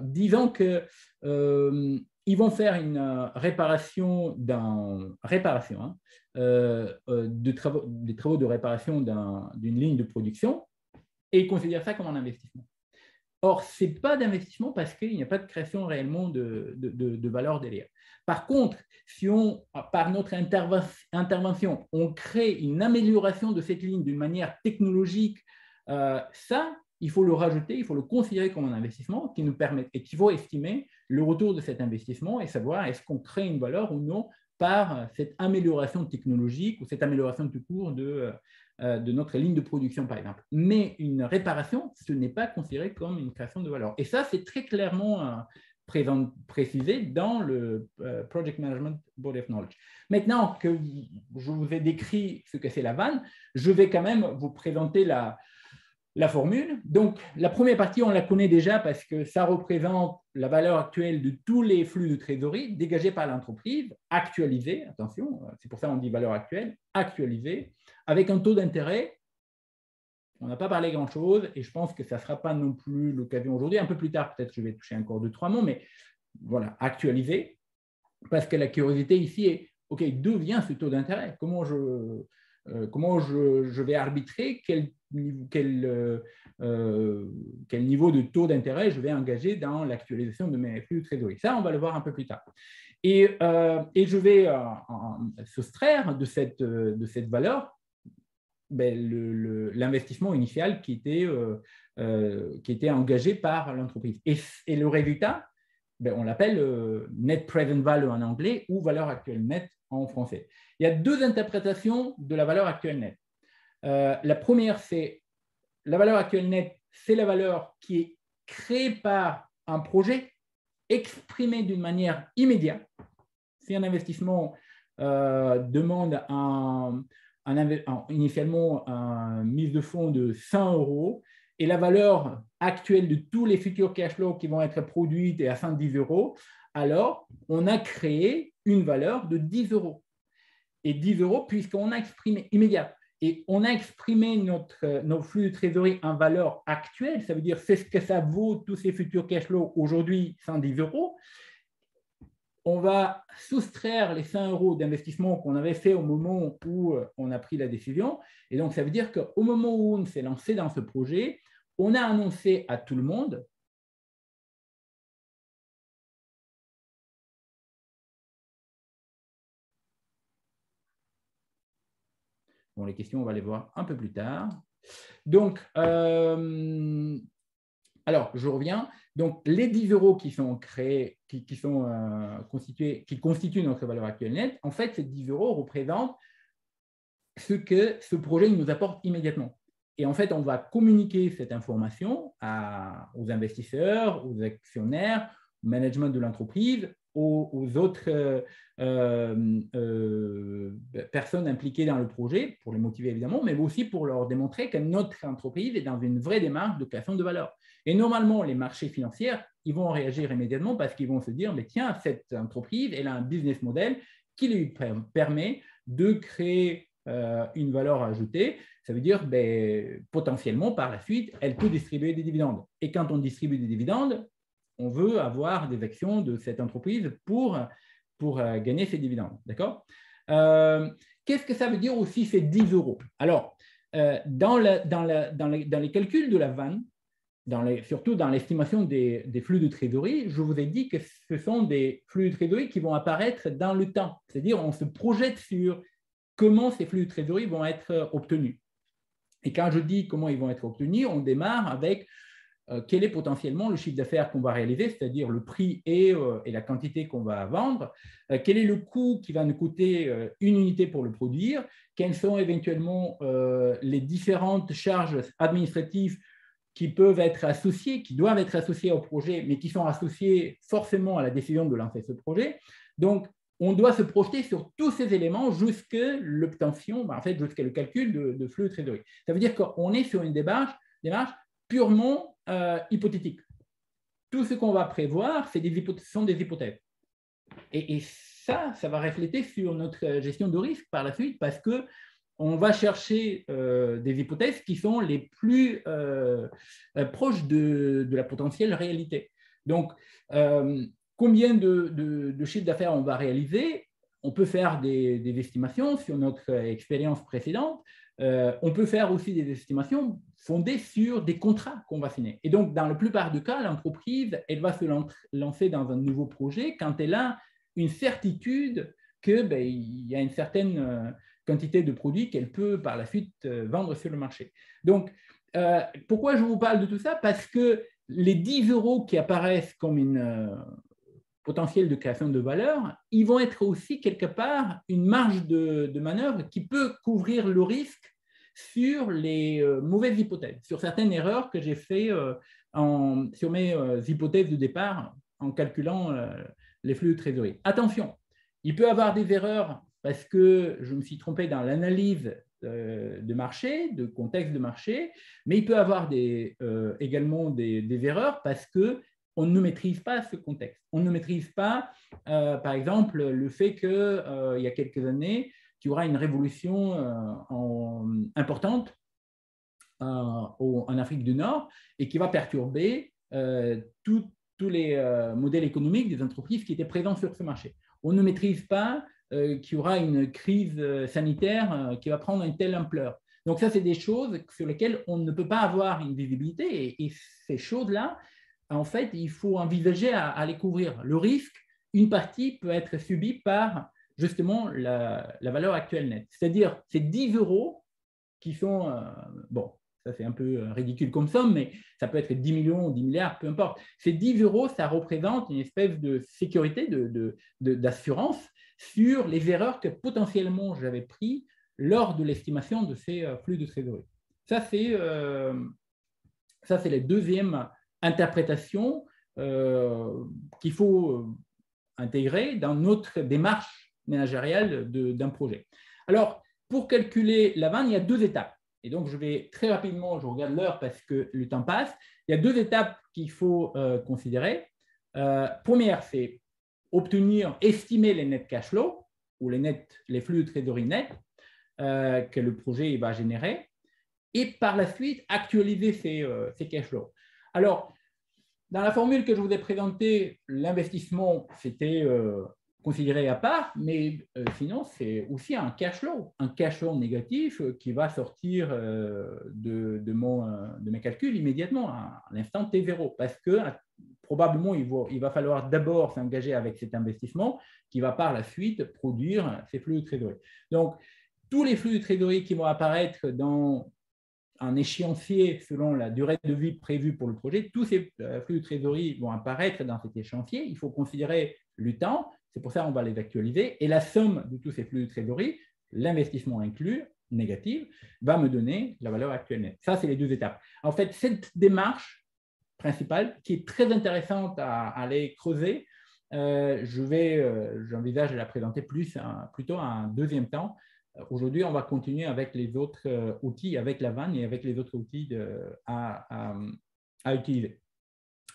disant que ils vont faire une réparation des travaux de réparation d'une ligne de production et ils considèrent ça comme un investissement. Or, ce n'est pas d'investissement parce qu'il n'y a pas de création réellement de valeur derrière. Par contre, si par notre intervention, on crée une amélioration de cette ligne d'une manière technologique, ça, il faut le rajouter, il faut le considérer comme un investissement qui nous permet et qui va estimer le retour de cet investissement et savoir est-ce qu'on crée une valeur ou non par cette amélioration technologique ou cette amélioration tout court de notre ligne de production, par exemple. Mais une réparation, ce n'est pas considéré comme une création de valeur. Et ça, c'est très clairement précisé dans le Project Management Body of Knowledge. Maintenant que je vous ai décrit ce que c'est la vanne, je vais quand même vous présenter la formule. Donc, la première partie, on la connaît déjà parce que ça représente la valeur actuelle de tous les flux de trésorerie dégagés par l'entreprise, actualisés, attention, c'est pour ça qu'on dit valeur actuelle, actualisée, avec un taux d'intérêt. On n'a pas parlé grand-chose et je pense que ça ne sera pas non plus l'occasion aujourd'hui. Un peu plus tard, peut-être je vais toucher encore 2-3 mots, mais voilà, actualisé, parce que la curiosité ici est, OK, d'où vient ce taux d'intérêt? Comment je vais arbitrer quel niveau de taux d'intérêt je vais engager dans l'actualisation de mes flux de trésorerie. Ça, on va le voir un peu plus tard. Et je vais soustraire de cette valeur l'investissement initial qui était engagé par l'entreprise. Et le résultat, on l'appelle net present value en anglais ou valeur actuelle nette en français. Il y a deux interprétations de la valeur actuelle nette. La première, c'est la valeur actuelle nette, c'est la valeur qui est créée par un projet, exprimée d'une manière immédiate. Si un investissement demande initialement une mise de fonds de 100 € et la valeur actuelle de tous les futurs cash flows qui vont être produits est à 110 €, alors on a créé une valeur de 10 €. Et 10 € puisqu'on a exprimé immédiat. Et on a exprimé nos flux de trésorerie en valeur actuelle, ça veut dire c'est ce que ça vaut tous ces futurs cash flows aujourd'hui, 110 €. on va soustraire les 100 € d'investissement qu'on avait fait au moment où on a pris la décision. Et donc, ça veut dire qu'au moment où on s'est lancé dans ce projet, on a annoncé à tout le monde bon, les questions, on va les voir un peu plus tard. Donc, alors, je reviens. Donc, les 10 € qui sont créés, qui constituent notre valeur actuelle nette, en fait, ces 10 € représentent ce que ce projet nous apporte immédiatement. Et en fait, on va communiquer cette information aux investisseurs, aux actionnaires, au management de l'entreprise, aux autres personnes impliquées dans le projet, pour les motiver évidemment, mais aussi pour leur démontrer que notre entreprise est dans une vraie démarche de création de valeur. Et normalement, les marchés financiers, ils vont réagir immédiatement parce qu'ils vont se dire, mais tiens, cette entreprise, elle a un business model qui lui permet de créer une valeur ajoutée. Ça veut dire, potentiellement, par la suite, elle peut distribuer des dividendes. Et quand on distribue des dividendes, on veut avoir des actions de cette entreprise pour gagner ces dividendes. D'accord ? Qu'est-ce que ça veut dire aussi ces 10 €? Alors, dans les calculs de la vanne, surtout dans l'estimation des flux de trésorerie, je vous ai dit que ce sont des flux de trésorerie qui vont apparaître dans le temps. C'est-à-dire, on se projette sur comment ces flux de trésorerie vont être obtenus. Et quand je dis comment ils vont être obtenus, on démarre avec quel est potentiellement le chiffre d'affaires qu'on va réaliser, c'est-à-dire le prix et la quantité qu'on va vendre, quel est le coût qui va nous coûter une unité pour le produire, quelles sont éventuellement les différentes charges administratives qui peuvent être associées, qui doivent être associées au projet, mais qui sont associées forcément à la décision de lancer ce projet. Donc, on doit se projeter sur tous ces éléments jusqu'à l'obtention, jusqu'à le calcul de flux de trésorerie. Ça veut dire qu'on est sur une démarche purement hypothétique. Tout ce qu'on va prévoir, sont des hypothèses. Et ça va refléter sur notre gestion de risque par la suite parce qu'on va chercher des hypothèses qui sont les plus proches de la potentielle réalité. Donc, combien de chiffres d'affaires on va réaliser? On peut faire des estimations sur notre expérience précédente. On peut faire aussi des estimations fondées sur des contrats qu'on va signer. Et donc, dans la plupart des cas, l'entreprise, elle va se lancer dans un nouveau projet quand elle a une certitude qu'il y a une certaine quantité de produits qu'elle peut par la suite vendre sur le marché. Donc, pourquoi je vous parle de tout ça? Parce que les 10 € qui apparaissent comme une potentiel de création de valeur, ils vont être aussi quelque part une marge de manœuvre qui peut couvrir le risque sur les mauvaises hypothèses, sur certaines erreurs que j'ai faites sur mes hypothèses de départ en calculant les flux de trésorerie. Attention, il peut y avoir des erreurs parce que je me suis trompé dans l'analyse de marché, de contexte de marché, mais il peut y avoir également des erreurs parce que on ne maîtrise pas ce contexte. On ne maîtrise pas, par exemple, le fait qu'il y a quelques années, qu'il y aura une révolution importante en Afrique du Nord et qui va perturber tous les modèles économiques des entreprises qui étaient présentes sur ce marché. On ne maîtrise pas qu'il y aura une crise sanitaire qui va prendre une telle ampleur. Donc ça, c'est des choses sur lesquelles on ne peut pas avoir une visibilité et ces choses-là, en fait, il faut envisager à les couvrir. Le risque, une partie peut être subie par justement la valeur actuelle nette. C'est-à-dire ces 10 € qui sont, bon, ça c'est un peu ridicule comme somme, mais ça peut être 10 millions, 10 milliards, peu importe. Ces 10 €, ça représente une espèce de sécurité, d'assurance sur les erreurs que potentiellement j'avais prises lors de l'estimation de ces flux de trésorerie. Ça, c'est la deuxième interprétation qu'il faut intégrer dans notre démarche managériale d'un projet. Alors, pour calculer la vanne, il y a 2 étapes. Et donc, je vais très rapidement, je regarde l'heure parce que le temps passe. Il y a 2 étapes qu'il faut considérer. Première, c'est estimer les net cash flow ou les flux de trésorerie nets que le projet va générer. Et par la suite, actualiser ces cash flows. Alors, dans la formule que je vous ai présentée, l'investissement, c'était considéré à part, mais sinon, c'est aussi un cash flow négatif qui va sortir de mes calculs immédiatement, à l'instant T0, parce que probablement, il va falloir d'abord s'engager avec cet investissement qui va par la suite produire ces flux de trésorerie. Donc, tous les flux de trésorerie qui vont apparaître dans un échéancier selon la durée de vie prévue pour le projet, tous ces flux de trésorerie vont apparaître dans cet échéancier. Il faut considérer le temps, c'est pour ça qu'on va les actualiser, et la somme de tous ces flux de trésorerie, l'investissement inclus, négatif, va me donner la valeur actuelle nette. Ça, c'est les deux étapes. En fait, cette démarche principale, qui est très intéressante à aller creuser, j'envisage de la présenter plutôt à un deuxième temps. Aujourd'hui, on va continuer avec les autres outils, avec la vanne et avec les autres outils à utiliser.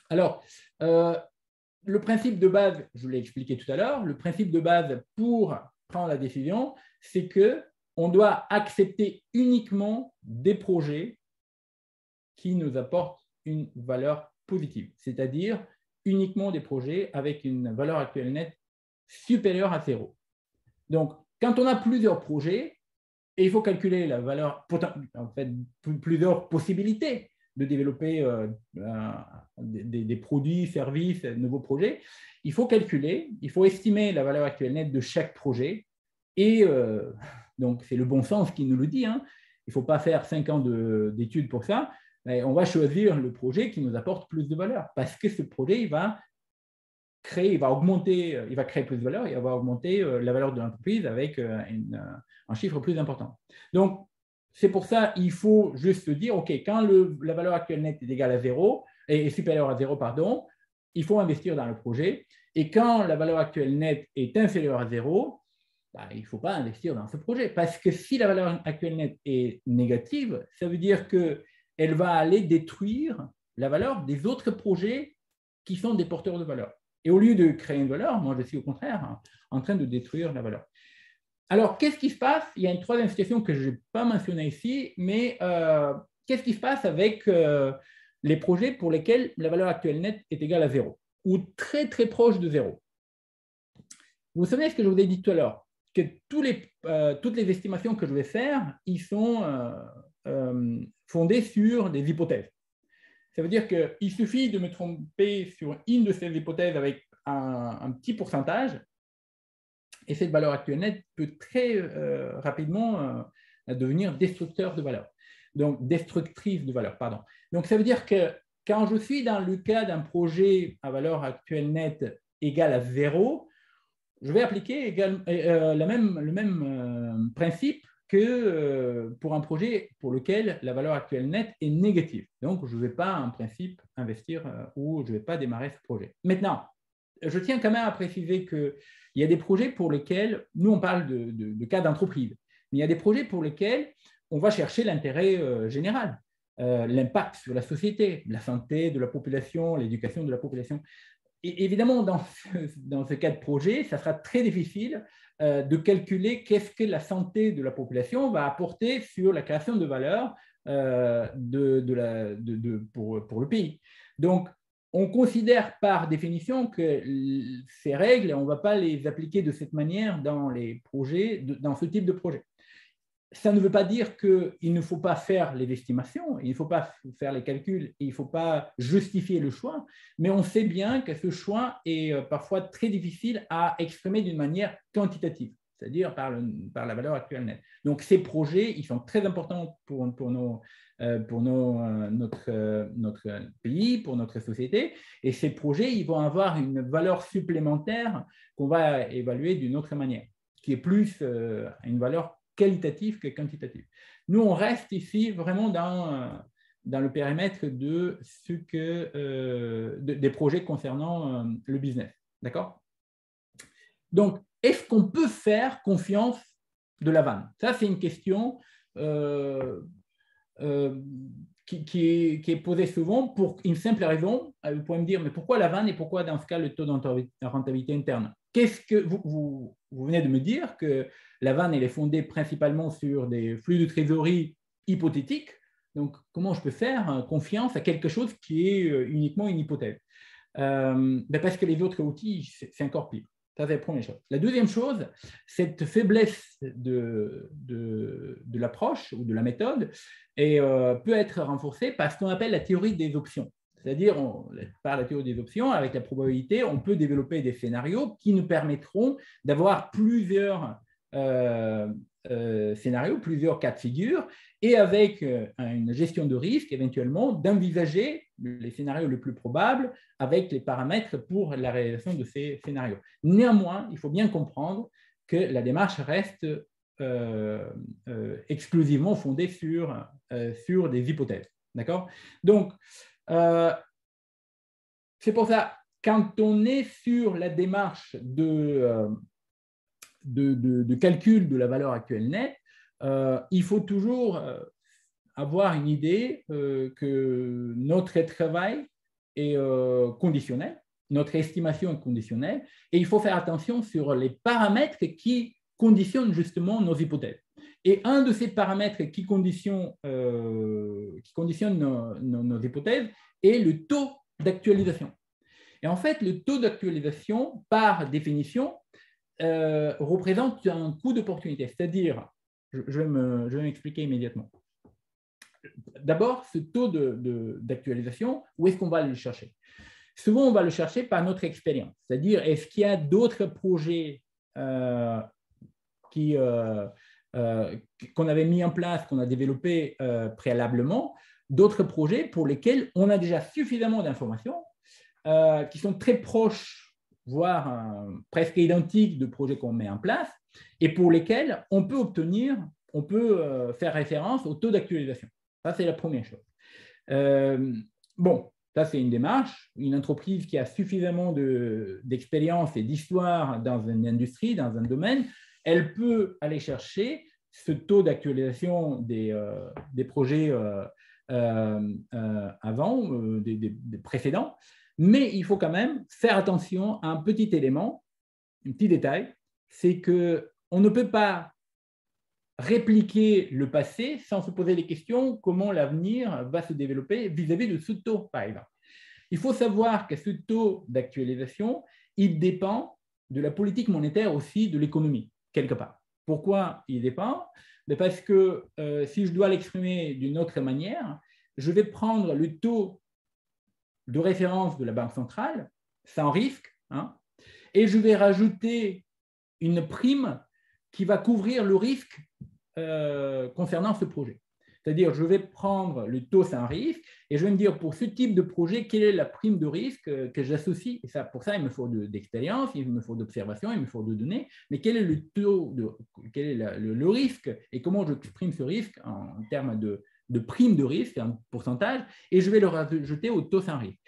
Alors, le principe de base, je l'ai expliqué tout à l'heure, le principe de base pour prendre la décision, c'est qu'on doit accepter uniquement des projets qui nous apportent une valeur positive, c'est-à-dire uniquement des projets avec une valeur actuelle nette supérieure à 0. Donc, quand on a plusieurs projets, et il faut calculer la valeur, en fait, plusieurs possibilités de développer des produits, services, nouveaux projets, il faut calculer, il faut estimer la valeur actuelle nette de chaque projet. Et donc, c'est le bon sens qui nous le dit. Hein. Il ne faut pas faire 5 ans d'études pour ça. Mais on va choisir le projet qui nous apporte plus de valeur parce que ce projet, il va créer plus de valeur et il va augmenter la valeur de l'entreprise avec un chiffre plus important. Donc, c'est pour ça qu'il faut juste se dire, OK, quand la valeur actuelle nette est égale à 0, est supérieure à 0, pardon, il faut investir dans le projet. Et quand la valeur actuelle nette est inférieure à 0, il ne faut pas investir dans ce projet. Parce que si la valeur actuelle nette est négative, ça veut dire qu'elle va aller détruire la valeur des autres projets qui sont des porteurs de valeur. Et au lieu de créer une valeur, moi, je suis au contraire en train de détruire la valeur. Alors, qu'est-ce qui se passe? Il y a une troisième situation que je n'ai pas mentionnée ici, mais qu'est-ce qui se passe avec les projets pour lesquels la valeur actuelle nette est égale à 0 ou très, très proche de 0? Vous vous souvenez ce que je vous ai dit tout à l'heure? Que toutes les estimations que je vais faire, ils sont fondées sur des hypothèses. Ça veut dire qu'il suffit de me tromper sur une de ces hypothèses avec un petit pourcentage et cette valeur actuelle nette peut très rapidement devenir destructrice de valeur. Pardon. Donc, ça veut dire que quand je suis dans le cas d'un projet à valeur actuelle nette égale à 0, je vais appliquer le même principe que pour un projet pour lequel la valeur actuelle nette est négative. Donc, je ne vais pas en principe investir ou je ne vais pas démarrer ce projet. Maintenant, je tiens quand même à préciser qu'il y a des projets pour lesquels, nous on parle de cas d'entreprise, mais il y a des projets pour lesquels on va chercher l'intérêt général, l'impact sur la société, la santé de la population, l'éducation de la population. Et évidemment, dans ce cas de projet, ça sera très difficile de calculer qu'est-ce que la santé de la population va apporter sur la création de valeur pour le pays. Donc, on considère par définition que ces règles, on ne va pas les appliquer de cette manière dans les projets, dans ce type de projet. Ça ne veut pas dire qu'il ne faut pas faire les estimations, il ne faut pas faire les calculs, il ne faut pas justifier le choix, mais on sait bien que ce choix est parfois très difficile à exprimer d'une manière quantitative, c'est-à-dire par la valeur actuelle nette. Donc, ces projets, ils sont très importants pour notre pays, pour notre société, et ces projets, ils vont avoir une valeur supplémentaire qu'on va évaluer d'une autre manière, qui est plus une valeur qualitative que quantitative. Nous, on reste ici vraiment dans le périmètre de des projets concernant le business. D'accord? Donc, est-ce qu'on peut faire confiance de la vanne? Ça, c'est une question qui est posée souvent pour une simple raison. Vous pouvez me dire, mais pourquoi la vanne et pourquoi dans ce cas le taux de rentabilité interne? Qu'est-ce que vous venez de me dire que la vanne elle est fondée principalement sur des flux de trésorerie hypothétiques. Donc, comment je peux faire confiance à quelque chose qui est uniquement une hypothèse? Parce que les autres outils, c'est encore pire. Ça, c'est la première chose. La deuxième chose, cette faiblesse de l'approche ou de la méthode peut être renforcée par ce qu'on appelle la théorie des options. C'est-à-dire, par la théorie des options, avec la probabilité, on peut développer des scénarios qui nous permettront d'avoir plusieurs scénarios, plusieurs cas de figure, et avec une gestion de risque, éventuellement, d'envisager les scénarios les plus probables avec les paramètres pour la réalisation de ces scénarios. Néanmoins, il faut bien comprendre que la démarche reste exclusivement fondée sur des hypothèses. D'accord ? Donc, c'est pour ça, quand on est sur la démarche de calcul de la valeur actuelle nette, il faut toujours avoir une idée que notre travail est conditionnel, notre estimation est conditionnelle, et il faut faire attention sur les paramètres qui conditionnent justement nos hypothèses. Et un de ces paramètres qui conditionne nos hypothèses est le taux d'actualisation. Et en fait, le taux d'actualisation, par définition, représente un coût d'opportunité. C'est-à-dire, je vais m'expliquer immédiatement. D'abord, ce taux d'actualisation, où est-ce qu'on va le chercher? Souvent, on va le chercher par notre expérience. C'est-à-dire, est-ce qu'il y a d'autres projets qu'on avait mis en place, qu'on a développés préalablement, d'autres projets pour lesquels on a déjà suffisamment d'informations qui sont très proches, voire presque identiques de projets qu'on met en place, et pour lesquels on peut faire référence au taux d'actualisation. Ça, c'est la première chose. Bon, ça, c'est une démarche. Une entreprise qui a suffisamment d'expérience et d'histoire dans une industrie, dans un domaine, elle peut aller chercher ce taux d'actualisation des projets avant, des précédents. Mais il faut quand même faire attention à un petit élément, un petit détail, c'est qu'on ne peut pas répliquer le passé sans se poser des questions comment l'avenir va se développer vis-à-vis de ce taux, par exemple. Il faut savoir que ce taux d'actualisation, il dépend de la politique monétaire aussi de l'économie, quelque part. Pourquoi il dépend? Parce que si je dois l'exprimer d'une autre manière, je vais prendre le taux de référence de la Banque centrale, sans risque, hein, et je vais rajouter une prime qui va couvrir le risque concernant ce projet. C'est-à-dire, je vais prendre le taux sans risque et je vais me dire, pour ce type de projet, quelle est la prime de risque que j'associe? Et ça, pour ça, il me faut d'expérience, il me faut d'observation, il me faut de données, mais quel est le taux, quel est le risque et comment j'exprime ce risque en termes de prime de risque, un pourcentage, et je vais le rajouter au taux sans risque.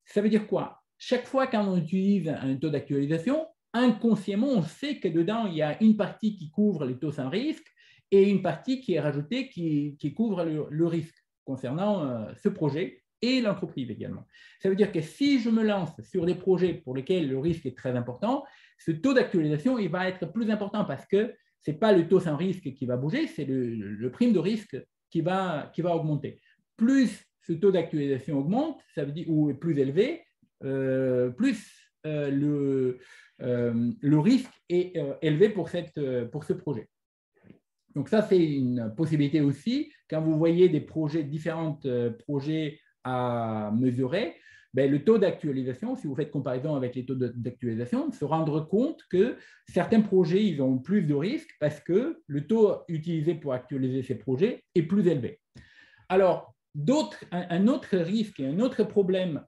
Ça veut dire quoi? Chaque fois qu'on utilise un taux d'actualisation, inconsciemment, on sait que dedans, il y a une partie qui couvre les taux sans risque et une partie qui est rajoutée qui couvre le risque concernant ce projet et l'entreprise également. Ça veut dire que si je me lance sur des projets pour lesquels le risque est très important, ce taux d'actualisation il va être plus important parce que ce n'est pas le taux sans risque qui va bouger, c'est le prime de risque qui va augmenter. Plus ce taux d'actualisation augmente, ça veut dire, ou est plus élevé, plus le risque est élevé pour ce projet. Donc ça, c'est une possibilité aussi. Quand vous voyez des projets, différents projets à mesurer, ben, le taux d'actualisation, si vous faites comparaison avec les taux d'actualisation, se rendre compte que certains projets, ils ont plus de risques parce que le taux utilisé pour actualiser ces projets est plus élevé. Alors, un autre risque et un autre problème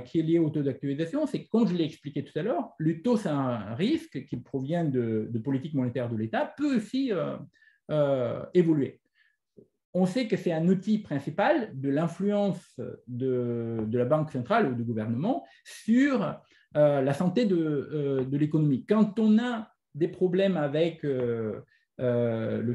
qui est lié au taux d'actualisation, c'est que, comme je l'ai expliqué tout à l'heure, le taux sans risque qui provient de politique monétaire de l'État peut aussi évoluer. On sait que c'est un outil principal de l'influence de la Banque centrale ou du gouvernement sur la santé de l'économie. Quand on a des problèmes avec le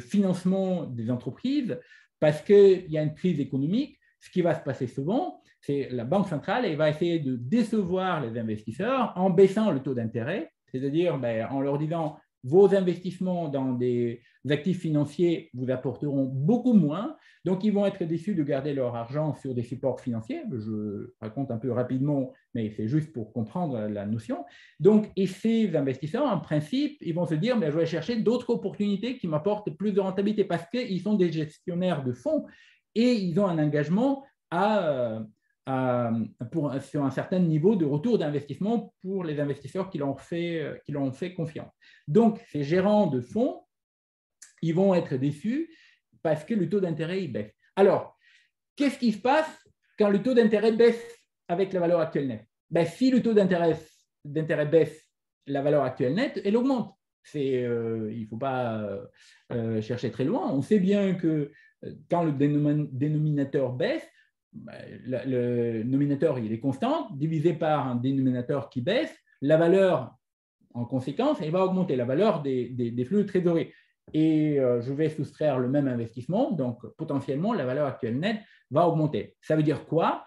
financement des entreprises, parce qu'il y a une crise économique, ce qui va se passer souvent, c'est la Banque centrale elle va essayer de décevoir les investisseurs en baissant le taux d'intérêt, c'est-à-dire en leur disant vos investissements dans des actifs financiers vous apporteront beaucoup moins. Donc, ils vont être déçus de garder leur argent sur des supports financiers. Je raconte un peu rapidement, mais c'est juste pour comprendre la notion. Donc, et ces investisseurs, en principe, ils vont se dire, mais je vais chercher d'autres opportunités qui m'apportent plus de rentabilité parce qu'ils sont des gestionnaires de fonds et ils ont un engagement sur un certain niveau de retour d'investissement pour les investisseurs qui leur ont fait confiance. Donc, ces gérants de fonds, ils vont être déçus parce que le taux d'intérêt baisse. Alors, qu'est-ce qui se passe quand le taux d'intérêt baisse avec la valeur actuelle nette? Si le taux d'intérêt baisse, la valeur actuelle nette, elle augmente. Il ne faut pas chercher très loin. On sait bien que quand le dénominateur baisse, le nominateur il est constant, divisé par un dénominateur qui baisse, la valeur, en conséquence, elle va augmenter, la valeur des flux de trésorerie. Et je vais soustraire le même investissement, donc potentiellement, la valeur actuelle nette va augmenter. Ça veut dire quoi?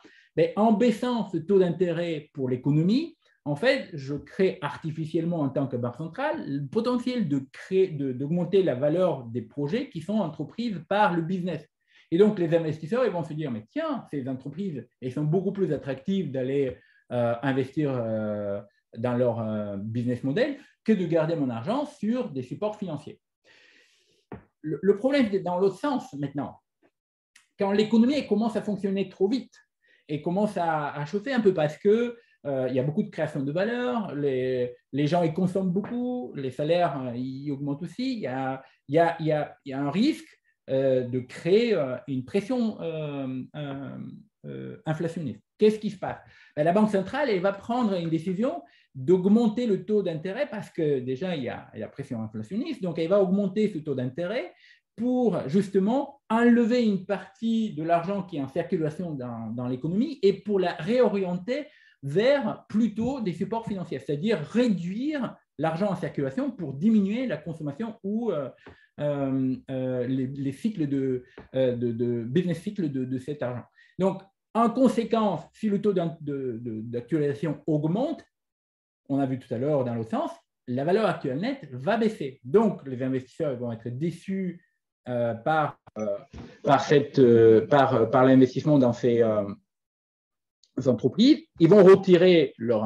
En baissant ce taux d'intérêt pour l'économie, en fait, je crée artificiellement en tant que banque centrale le potentiel d'augmenter la valeur des projets qui sont entreprises par le business. Et donc, les investisseurs ils vont se dire, mais tiens, ces entreprises, elles sont beaucoup plus attractives d'aller investir dans leur business model que de garder mon argent sur des supports financiers. Le problème est dans l'autre sens maintenant. Quand l'économie commence à fonctionner trop vite et commence à chauffer un peu parce qu'il y a beaucoup de création de valeur, les gens ils consomment beaucoup, les salaires ils augmentent aussi, il y a un risque de créer une pression inflationniste. Qu'est-ce qui se passe? La Banque centrale elle va prendre une décision d'augmenter le taux d'intérêt parce que déjà, il y a la pression inflationniste. Donc, elle va augmenter ce taux d'intérêt pour justement enlever une partie de l'argent qui est en circulation dans l'économie et pour la réorienter vers plutôt des supports financiers, c'est-à-dire réduire l'argent en circulation pour diminuer la consommation ou les cycles de business cycle de cet argent. Donc, en conséquence, si le taux d'actualisation augmente, on a vu tout à l'heure dans l'autre sens, la valeur actuelle nette va baisser. Donc, les investisseurs vont être déçus par l'investissement dans ces entreprises. Ils vont retirer leur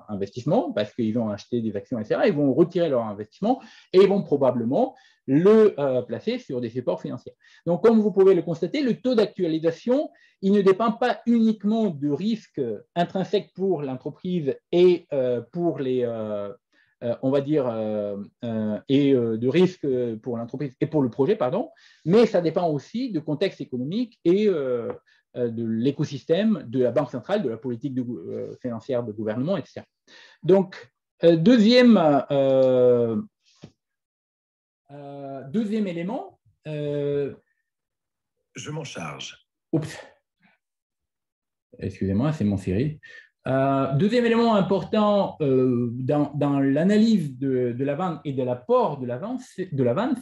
investissement parce qu'ils ont acheté des actions, etc. Ils vont retirer leur investissement et ils vont probablement le placer sur des supports financiers. Donc, comme vous pouvez le constater, le taux d'actualisation, il ne dépend pas uniquement de risques intrinsèques pour l'entreprise et pour les, on va dire, de risques pour l'entreprise et pour le projet, pardon, mais ça dépend aussi du contexte économique et de l'écosystème de la Banque centrale, de la politique financière de gouvernement, etc. Donc, deuxième élément. Je m'en charge. Oups. Excusez-moi, c'est mon Siri. Deuxième élément important dans l'analyse de la vanne et de l'apport de la vanne,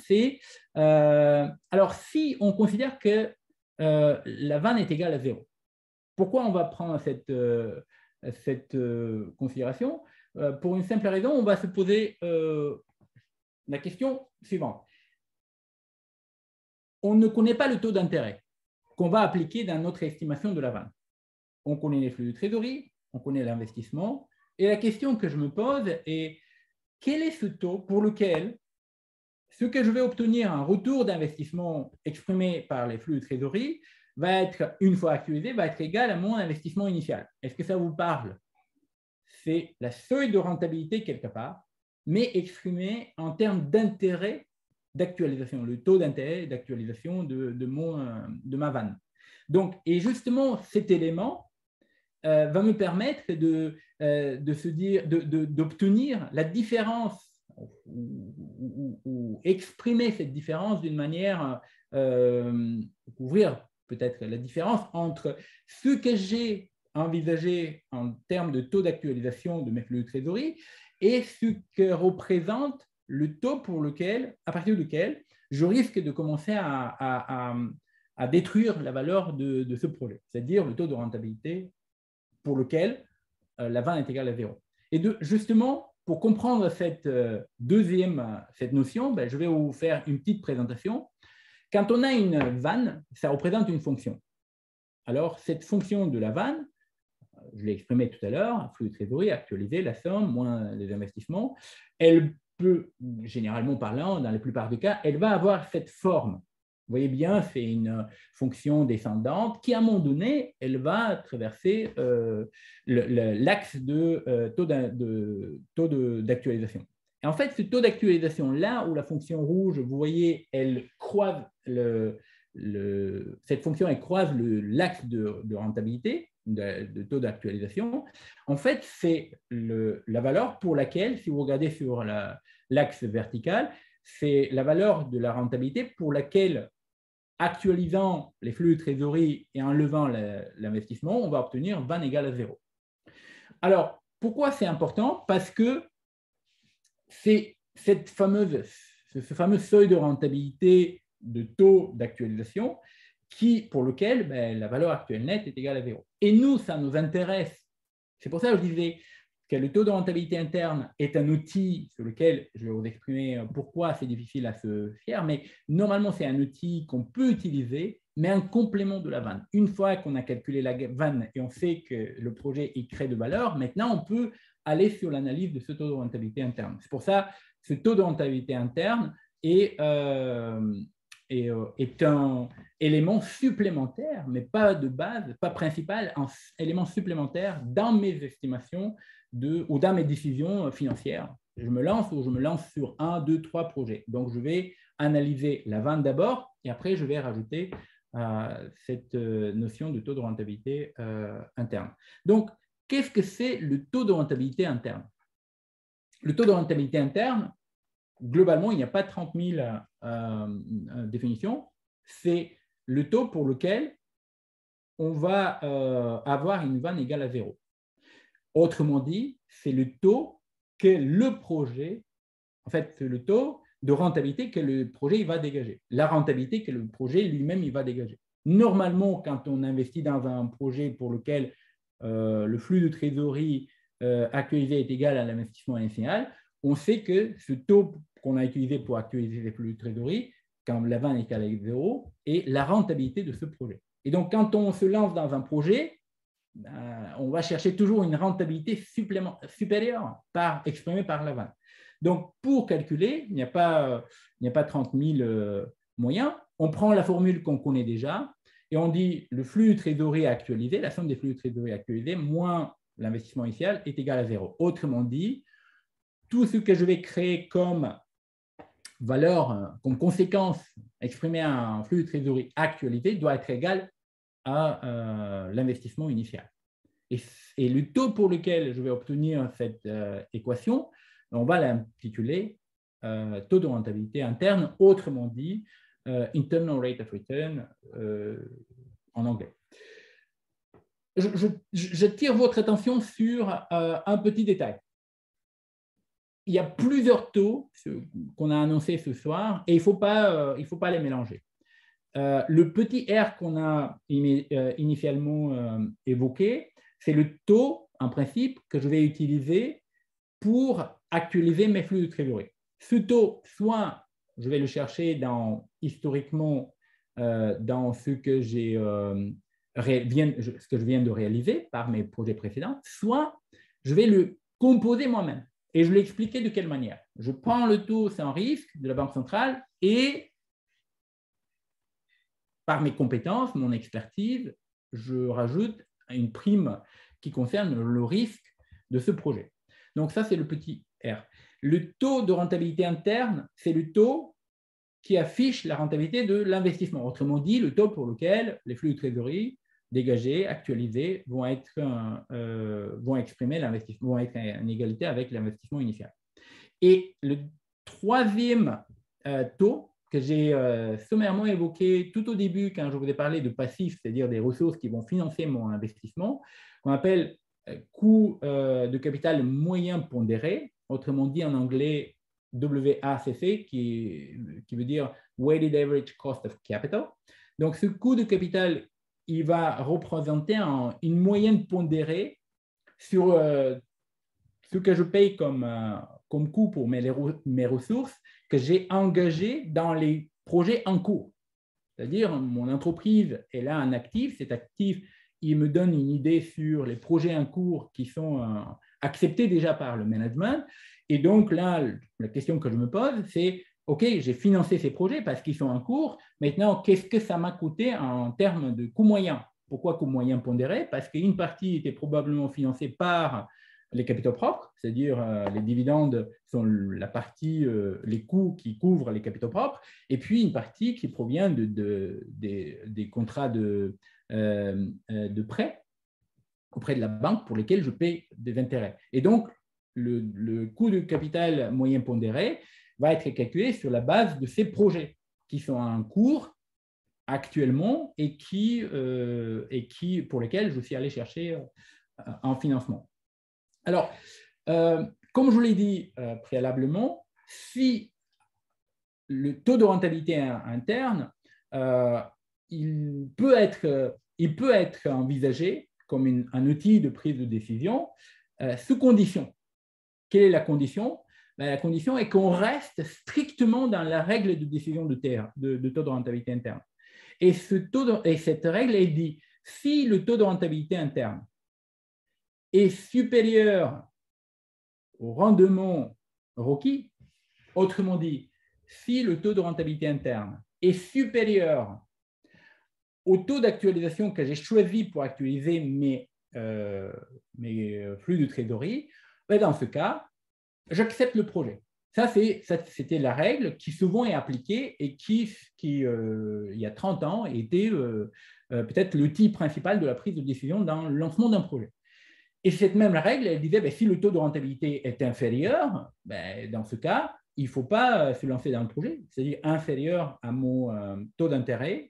c'est alors si on considère que la vanne est égale à 0. Pourquoi on va prendre cette considération? Pour une simple raison, on va se poser la question suivante. On ne connaît pas le taux d'intérêt qu'on va appliquer dans notre estimation de la vanne. On connaît les flux de trésorerie, on connaît l'investissement, et la question que je me pose est quel est ce taux pour lequel ce que je vais obtenir en retour d'investissement exprimé par les flux de trésorerie va être, une fois actualisé, va être égal à mon investissement initial. Est-ce que ça vous parle? C'est la seuil de rentabilité quelque part, mais exprimé en termes d'intérêt d'actualisation, le taux d'intérêt d'actualisation de ma vanne. Donc, et justement, cet élément va me permettre d'obtenir la différence ou exprimer cette différence d'une manière, couvrir peut-être la différence entre ce que j'ai envisagé en termes de taux d'actualisation de mes flux de trésorerie et ce que représente le taux à partir duquel je risque de commencer à détruire la valeur de ce projet, c'est-à-dire le taux de rentabilité pour lequel la vanne est égale à 0. Et justement, pour comprendre cette cette notion, ben, je vais vous faire une petite présentation. Quand on a une vanne, ça représente une fonction. Alors, cette fonction de la vanne, je l'ai exprimé tout à l'heure, flux de trésorerie, actualiser la somme, moins les investissements, elle peut, généralement parlant, dans la plupart des cas, elle va avoir cette forme. Vous voyez bien, c'est une fonction descendante qui, à un moment donné, elle va traverser l'axe de taux d'actualisation. Et en fait, ce taux d'actualisation, là où la fonction rouge, vous voyez, elle croise cette fonction, elle croise l'axe de rentabilité, de taux d'actualisation. En fait, c'est la valeur pour laquelle, si vous regardez sur l'axe vertical, c'est la valeur de la rentabilité pour laquelle, actualisant les flux de trésorerie et enlevant l'investissement, on va obtenir vanne égale à 0. Alors, pourquoi c'est important? Parce que c'est ce fameux seuil de rentabilité de taux d'actualisation pour lequel la valeur actuelle nette est égale à 0. Et nous, ça nous intéresse. C'est pour ça que je disais que le taux de rentabilité interne est un outil sur lequel je vais vous exprimer pourquoi c'est difficile à se fier, mais normalement, c'est un outil qu'on peut utiliser, mais un complément de la vanne. Une fois qu'on a calculé la vanne et on sait que le projet y crée de valeur, maintenant, on peut aller sur l'analyse de ce taux de rentabilité interne. C'est pour ça que ce taux de rentabilité interne est un élément supplémentaire, mais pas de base, pas principal, un élément supplémentaire dans mes estimations ou dans mes décisions financières. Je me lance sur 1, 2, 3 projets. Donc, je vais analyser la vente d'abord et après, je vais rajouter cette notion de taux de rentabilité interne. Donc, qu'est-ce que c'est le taux de rentabilité interne? Le taux de rentabilité interne, globalement, il n'y a pas 30 000 définitions. C'est le taux pour lequel on va avoir une vanne égale à 0. Autrement dit, c'est le taux que le projet, en fait, c'est le taux de rentabilité que le projet il va dégager, la rentabilité que le projet lui-même il va dégager. Normalement, quand on investit dans un projet pour lequel le flux de trésorerie actualisé est égal à l'investissement initial, on sait que ce taux qu'on a utilisé pour actualiser les flux de trésorerie, quand la vanne est égale à 0, est la rentabilité de ce projet. Et donc, quand on se lance dans un projet, on va chercher toujours une rentabilité supérieure exprimée par la vanne. Donc, pour calculer, il n'y a pas 30 000 moyens. On prend la formule qu'on connaît déjà et on dit le flux de trésorerie actualisé, la somme des flux de trésorerie actualisés moins l'investissement initial est égal à 0. Autrement dit, tout ce que je vais créer comme valeur, comme conséquence exprimée en flux de trésorerie actualisé doit être égal à l'investissement initial. Et le taux pour lequel je vais obtenir cette équation, on va l'intituler taux de rentabilité interne, autrement dit, internal rate of return en anglais. Je tire votre attention sur un petit détail. Il y a plusieurs taux qu'on a annoncés ce soir et il ne faut pas les mélanger. Le petit R qu'on a initialement évoqué, c'est le taux, en principe, que je vais utiliser pour actualiser mes flux de trésorerie. Ce taux, soit je vais le chercher historiquement dans ce que je viens de réaliser par mes projets précédents, soit je vais le composer moi-même. Et je l'ai expliqué de quelle manière. Je prends le taux sans risque de la Banque centrale et par mes compétences, mon expertise, je rajoute une prime qui concerne le risque de ce projet. Donc ça, c'est le petit R. Le taux de rentabilité interne, c'est le taux qui affiche la rentabilité de l'investissement. Autrement dit, le taux pour lequel les flux de trésorerie dégagés, actualisés, vont exprimer l'investissement, vont être en égalité avec l'investissement initial. Et le troisième taux que j'ai sommairement évoqué tout au début quand je vous ai parlé de passifs, c'est-à-dire des ressources qui vont financer mon investissement, qu'on appelle coût de capital moyen pondéré, autrement dit en anglais WACC, qui veut dire Weighted Average Cost of Capital. Donc ce coût de capital, il va représenter une moyenne pondérée sur ce que je paye comme coût pour mes ressources que j'ai engagées dans les projets en cours. C'est-à-dire, mon entreprise, elle a un actif. Cet actif, il me donne une idée sur les projets en cours qui sont acceptés déjà par le management. Et donc là, la question que je me pose, c'est, OK, j'ai financé ces projets parce qu'ils sont en cours. Maintenant, qu'est-ce que ça m'a coûté en termes de coût moyen? Pourquoi coût moyen pondéré? Parce qu'une partie était probablement financée par les capitaux propres, c'est-à-dire les dividendes sont la partie, les coûts qui couvrent les capitaux propres, et puis une partie qui provient des contrats de prêt auprès de la banque pour lesquels je paie des intérêts. Et donc, le coût de capital moyen pondéré va être calculé sur la base de ces projets qui sont en cours actuellement et pour lesquels je suis allé chercher un financement. Alors, comme je vous l'ai dit préalablement, si le taux de rentabilité interne, il peut être envisagé comme un outil de prise de décision sous condition. Quelle est la condition? La condition est qu'on reste strictement dans la règle de décision de taux de rentabilité interne. Et cette règle, elle dit, si le taux de rentabilité interne est supérieur au rendement requis, autrement dit, si le taux de rentabilité interne est supérieur au taux d'actualisation que j'ai choisi pour actualiser mes flux de trésorerie, dans ce cas, j'accepte le projet. Ça, c'était la règle qui souvent est appliquée et qui il y a 30 ans, était peut-être l'outil principal de la prise de décision dans le lancement d'un projet. Et cette même règle, elle disait, si le taux de rentabilité est inférieur, dans ce cas, il ne faut pas se lancer dans le projet, c'est-à-dire inférieur à mon taux d'intérêt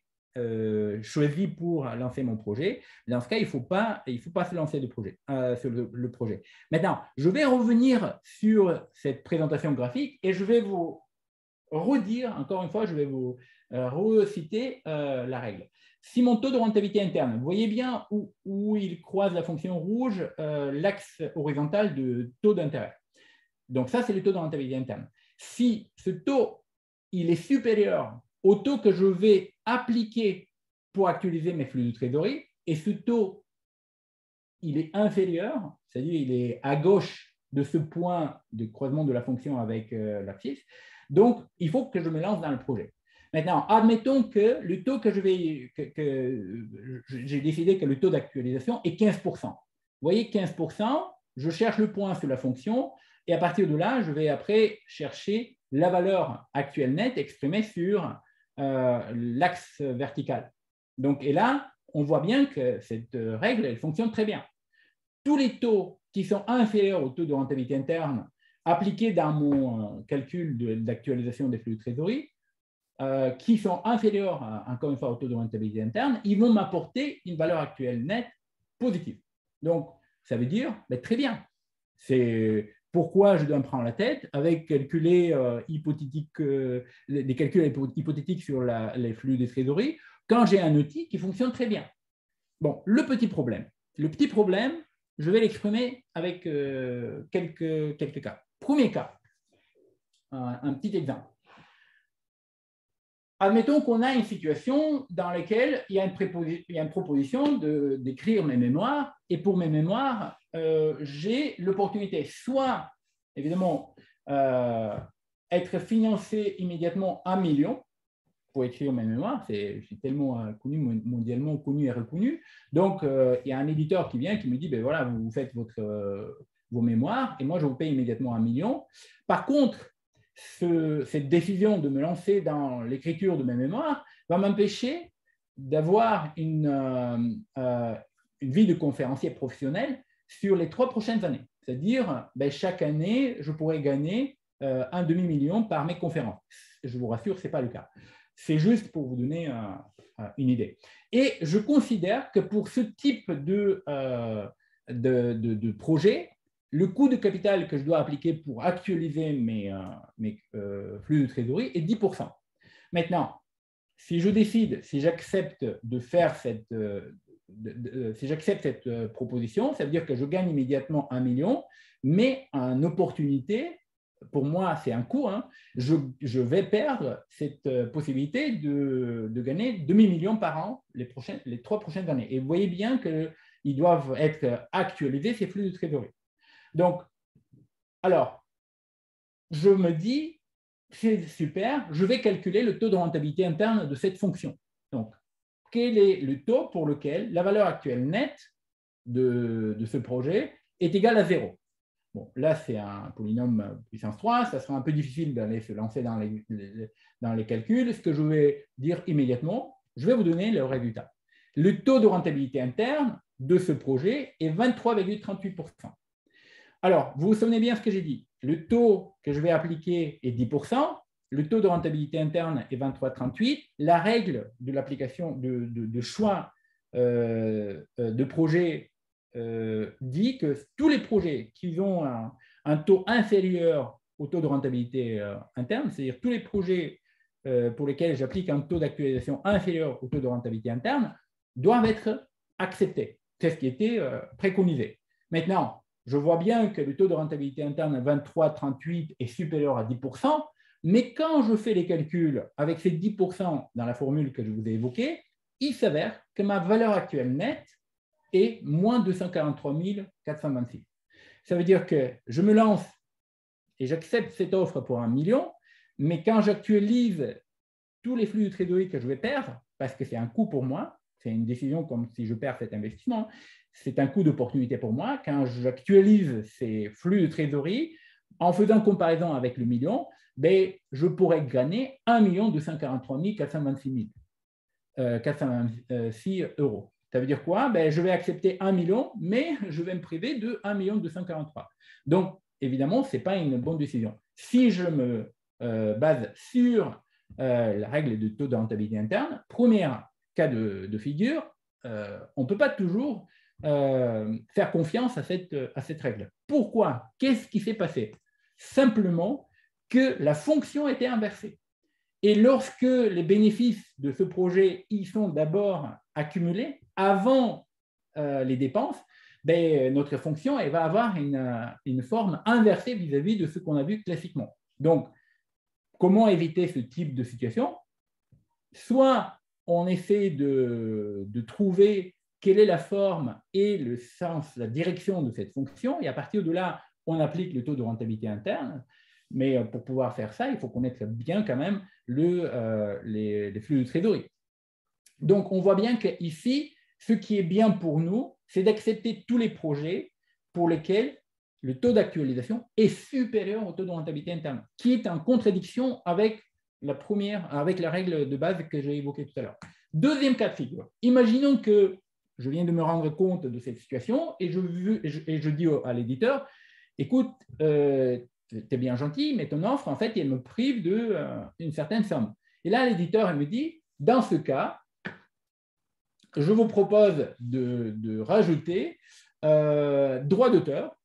choisi pour lancer mon projet. Dans ce cas, il ne faut pas se lancer sur le projet. Maintenant, je vais revenir sur cette présentation graphique et je vais vous redire, encore une fois, je vais vous reciter la règle. Si mon taux de rentabilité interne, vous voyez bien où il croise la fonction rouge, l'axe horizontal de taux d'intérêt. Donc ça, c'est le taux de rentabilité interne. Si ce taux, il est supérieur au taux que je vais appliquer pour actualiser mes flux de trésorerie, et ce taux, il est inférieur, c'est-à-dire il est à gauche de ce point de croisement de la fonction avec l'axis, donc il faut que je me lance dans le projet. Maintenant, admettons que le taux que j'ai décidé que le taux d'actualisation est 15%. Vous voyez, 15%, je cherche le point sur la fonction et à partir de là, je vais après chercher la valeur actuelle nette exprimée sur l'axe vertical. Donc, et là, on voit bien que cette règle, elle fonctionne très bien. Tous les taux qui sont inférieurs au taux de rentabilité interne appliqués dans mon calcul d'actualisation des flux de trésorerie, qui sont inférieurs, encore une fois, au taux de rentabilité interne, ils vont m'apporter une valeur actuelle nette positive. Donc, ça veut dire, très bien. C'est pourquoi je dois me prendre la tête avec des calculs hypothétiques sur les flux de trésorerie quand j'ai un outil qui fonctionne très bien. Bon, le petit problème, je vais l'exprimer avec quelques cas. Premier cas, un petit exemple. Admettons qu'on a une situation dans laquelle il y a une proposition d'écrire mes mémoires, et pour mes mémoires, j'ai l'opportunité soit, évidemment, être financé immédiatement 1 million pour écrire mes mémoires, je suis tellement mondialement connu et reconnu, donc il y a un éditeur qui vient qui me dit, voilà, vous faites vos mémoires, et moi je vous paye immédiatement 1 million. Par contre, cette décision de me lancer dans l'écriture de mes mémoires va m'empêcher d'avoir une vie de conférencier professionnel sur les 3 prochaines années. C'est-à-dire, chaque année, je pourrais gagner un demi-million par mes conférences. Je vous rassure, ce n'est pas le cas. C'est juste pour vous donner une idée. Et je considère que pour ce type de projet, le coût de capital que je dois appliquer pour actualiser mes flux de trésorerie est 10%. Maintenant, si j'accepte de faire si j'accepte cette proposition, ça veut dire que je gagne immédiatement 1 million, mais en opportunité, pour moi, c'est un coût, hein, je vais perdre cette possibilité de gagner demi-million par an les 3 prochaines années. Et vous voyez bien qu'ils doivent être actualisés, ces flux de trésorerie. Donc, alors, je me dis, c'est super, je vais calculer le taux de rentabilité interne de cette fonction. Donc, quel est le taux pour lequel la valeur actuelle nette de ce projet est égale à 0? Bon, là, c'est un polynôme puissance 3, ça sera un peu difficile d'aller se lancer dans les calculs. Ce que je vais dire immédiatement, je vais vous donner le résultat. Le taux de rentabilité interne de ce projet est 23,38%. Alors, vous vous souvenez bien ce que j'ai dit. Le taux que je vais appliquer est 10%, le taux de rentabilité interne est 23,38%. La règle de l'application de choix de projet dit que tous les projets qui ont un taux inférieur au taux de rentabilité interne, c'est-à-dire tous les projets pour lesquels j'applique un taux d'actualisation inférieur au taux de rentabilité interne, doivent être acceptés. C'est ce qui était préconisé. Maintenant, je vois bien que le taux de rentabilité interne à 23,38 est supérieur à 10%, mais quand je fais les calculs avec ces 10% dans la formule que je vous ai évoquée, il s'avère que ma valeur actuelle nette est moins 243 426. Ça veut dire que je me lance et j'accepte cette offre pour 1 million, mais quand j'actualise tous les flux de trésorerie que je vais perdre, parce que c'est un coût pour moi, c'est une décision comme si je perds cet investissement, c'est un coût d'opportunité pour moi. Quand j'actualise ces flux de trésorerie, en faisant comparaison avec le million, ben, je pourrais gagner 1 243 426 euros. Ça veut dire quoi? Ben, je vais accepter 1 million, mais je vais me priver de 1 243 000. Donc, évidemment, ce n'est pas une bonne décision. Si je me base sur la règle de taux de rentabilité interne, premier cas de figure, on ne peut pas toujours faire confiance à cette règle. Pourquoi? Qu'est-ce qui s'est passé? Simplement que la fonction était inversée. Et lorsque les bénéfices de ce projet y sont d'abord accumulés avant les dépenses, ben, notre fonction elle va avoir une forme inversée vis-à-vis de ce qu'on a vu classiquement. Donc, comment éviter ce type de situation? Soit on essaie de trouver quelle est la forme et le sens, la direction de cette fonction, et à partir de là, on applique le taux de rentabilité interne. Mais pour pouvoir faire ça, il faut connaître bien quand même les flux de trésorerie. Donc, on voit bien qu'ici, ce qui est bien pour nous, c'est d'accepter tous les projets pour lesquels le taux d'actualisation est supérieur au taux de rentabilité interne, qui est en contradiction avec la règle de base que j'ai évoquée tout à l'heure. Deuxième cas de figure. Imaginons que je viens de me rendre compte de cette situation et je dis à l'éditeur, écoute, tu es bien gentil, mais ton offre, en fait, elle me prive d'une certaine somme. Et là, l'éditeur, il me dit, dans ce cas, je vous propose de rajouter droits d'auteur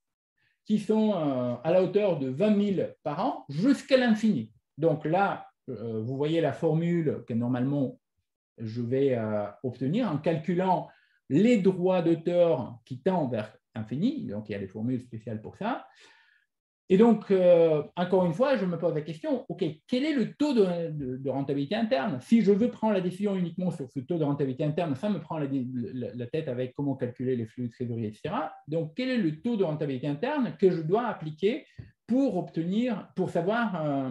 qui sont à la hauteur de 20 000 par an jusqu'à l'infini. Donc là, vous voyez la formule que normalement je vais obtenir en calculant les droits d'auteur qui tendent vers infini. Donc il y a des formules spéciales pour ça. Et donc, encore une fois, je me pose la question, OK, quel est le taux de rentabilité interne? Si je veux prendre la décision uniquement sur ce taux de rentabilité interne, ça me prend la tête avec comment calculer les flux de trésorerie, etc. Donc, quel est le taux de rentabilité interne que je dois appliquer pour savoir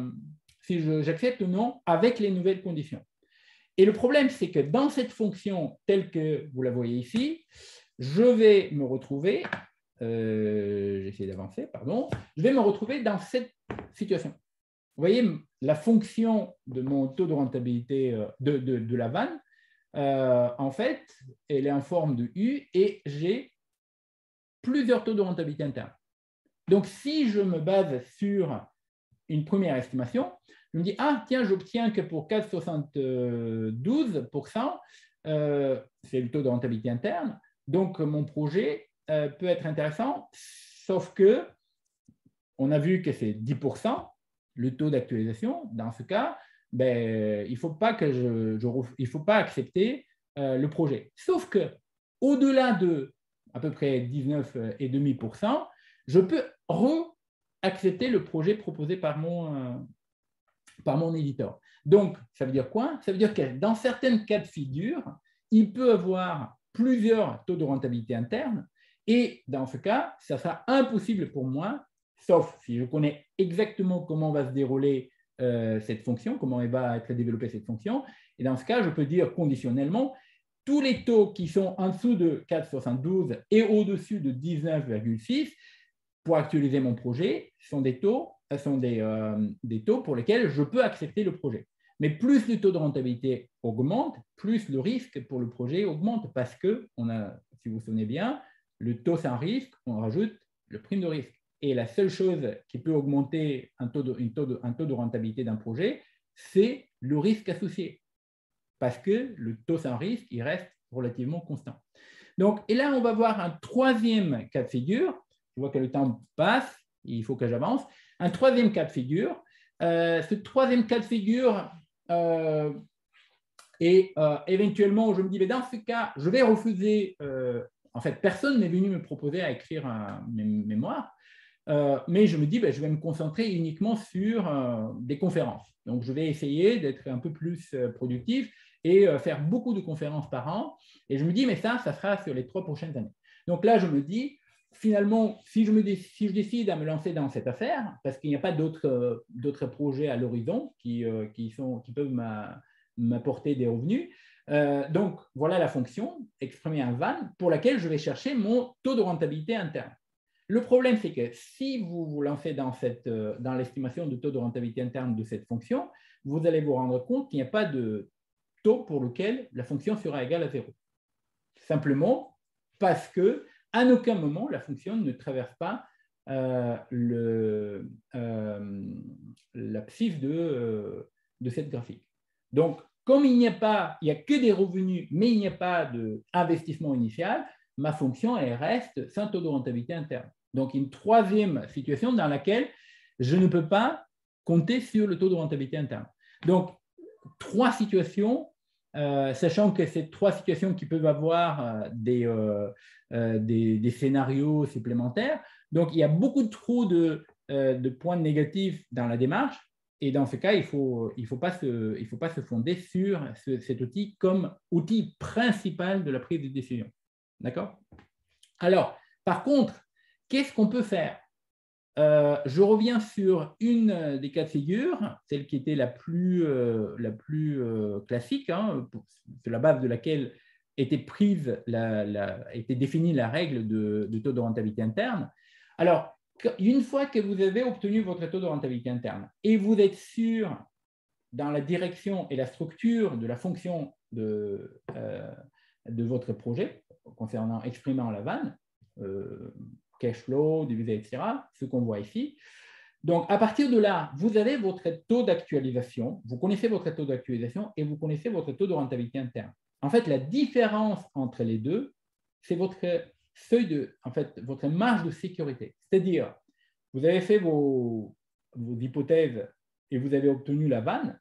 si j'accepte ou non avec les nouvelles conditions? Et le problème, c'est que dans cette fonction telle que vous la voyez ici, je vais me retrouver... j'essaie d'avancer, pardon. Je vais me retrouver dans cette situation. Vous voyez, la fonction de mon taux de rentabilité de la vanne, en fait, elle est en forme de U et j'ai plusieurs taux de rentabilité interne. Donc, si je me base sur une première estimation, je me dis, ah, tiens, j'obtiens que pour 4,72%, c'est le taux de rentabilité interne. Donc, mon projet peut être intéressant, sauf que on a vu que c'est 10%, le taux d'actualisation. Dans ce cas, ben, il ne faut pas accepter le projet. Sauf que au-delà de à peu près 19,5%, je peux accepter le projet proposé par mon éditeur. Donc, ça veut dire quoi? Ça veut dire que dans certains cas de figure, il peut avoir plusieurs taux de rentabilité interne et dans ce cas, ça sera impossible pour moi, sauf si je connais exactement comment va se dérouler cette fonction, comment elle va être développée cette fonction. Et dans ce cas, je peux dire conditionnellement, tous les taux qui sont en dessous de 4,72 et au-dessus de 19,6 pour actualiser mon projet sont des taux pour lesquels je peux accepter le projet. Mais plus le taux de rentabilité augmente, plus le risque pour le projet augmente parce que, si vous vous souvenez bien, le taux sans risque, on rajoute le prime de risque. Et la seule chose qui peut augmenter un taux de rentabilité d'un projet, c'est le risque associé. Parce que le taux sans risque, il reste relativement constant. Donc, et là, on va voir un troisième cas de figure. Je vois que le temps passe, il faut que j'avance. Un troisième cas de figure. Ce troisième cas de figure est éventuellement, je me dis, mais dans ce cas, je vais refuser. En fait, personne n'est venu me proposer à écrire un mémoire. Mais je me dis, je vais me concentrer uniquement sur des conférences. Donc, je vais essayer d'être un peu plus productif et faire beaucoup de conférences par an. Et je me dis, mais ça sera sur les 3 prochaines années. Donc là, je me dis, finalement, si je décide à me lancer dans cette affaire, parce qu'il n'y a pas d'autres projets à l'horizon qui peuvent m'apporter des revenus, donc voilà la fonction exprimée en vanne pour laquelle je vais chercher mon taux de rentabilité interne. Le problème, c'est que si vous vous lancez dans l'estimation de taux de rentabilité interne de cette fonction, vous allez vous rendre compte qu'il n'y a pas de taux pour lequel la fonction sera égale à 0. Simplement parce qu'à aucun moment, la fonction ne traverse pas l'abscisse de cette graphique. Donc, comme il n'y a que des revenus, mais il n'y a pas d'investissement initial, ma fonction, elle reste sans taux de rentabilité interne. Donc, une troisième situation dans laquelle je ne peux pas compter sur le taux de rentabilité interne. Donc, 3 situations, sachant que ces 3 situations qui peuvent avoir des scénarios supplémentaires. Donc, il y a beaucoup trop de points négatifs dans la démarche. Et dans ce cas, il ne faut pas se fonder sur cet outil comme outil principal de la prise de décision. D'accord? Alors, par contre, qu'est-ce qu'on peut faire? Je reviens sur une des cas de figure, celle qui était la plus classique, sur la base de laquelle était définie la règle de taux de rentabilité interne. Alors, une fois que vous avez obtenu votre taux de rentabilité interne et vous êtes sûr dans la direction et la structure de la fonction de votre projet, exprimant la vanne, cash flow, divisé, etc., ce qu'on voit ici. Donc, à partir de là, vous avez votre taux d'actualisation, vous connaissez votre taux d'actualisation et vous connaissez votre taux de rentabilité interne. En fait, la différence entre les deux, c'est votre votre marge de sécurité. C'est-à-dire, vous avez fait vos hypothèses et vous avez obtenu la vanne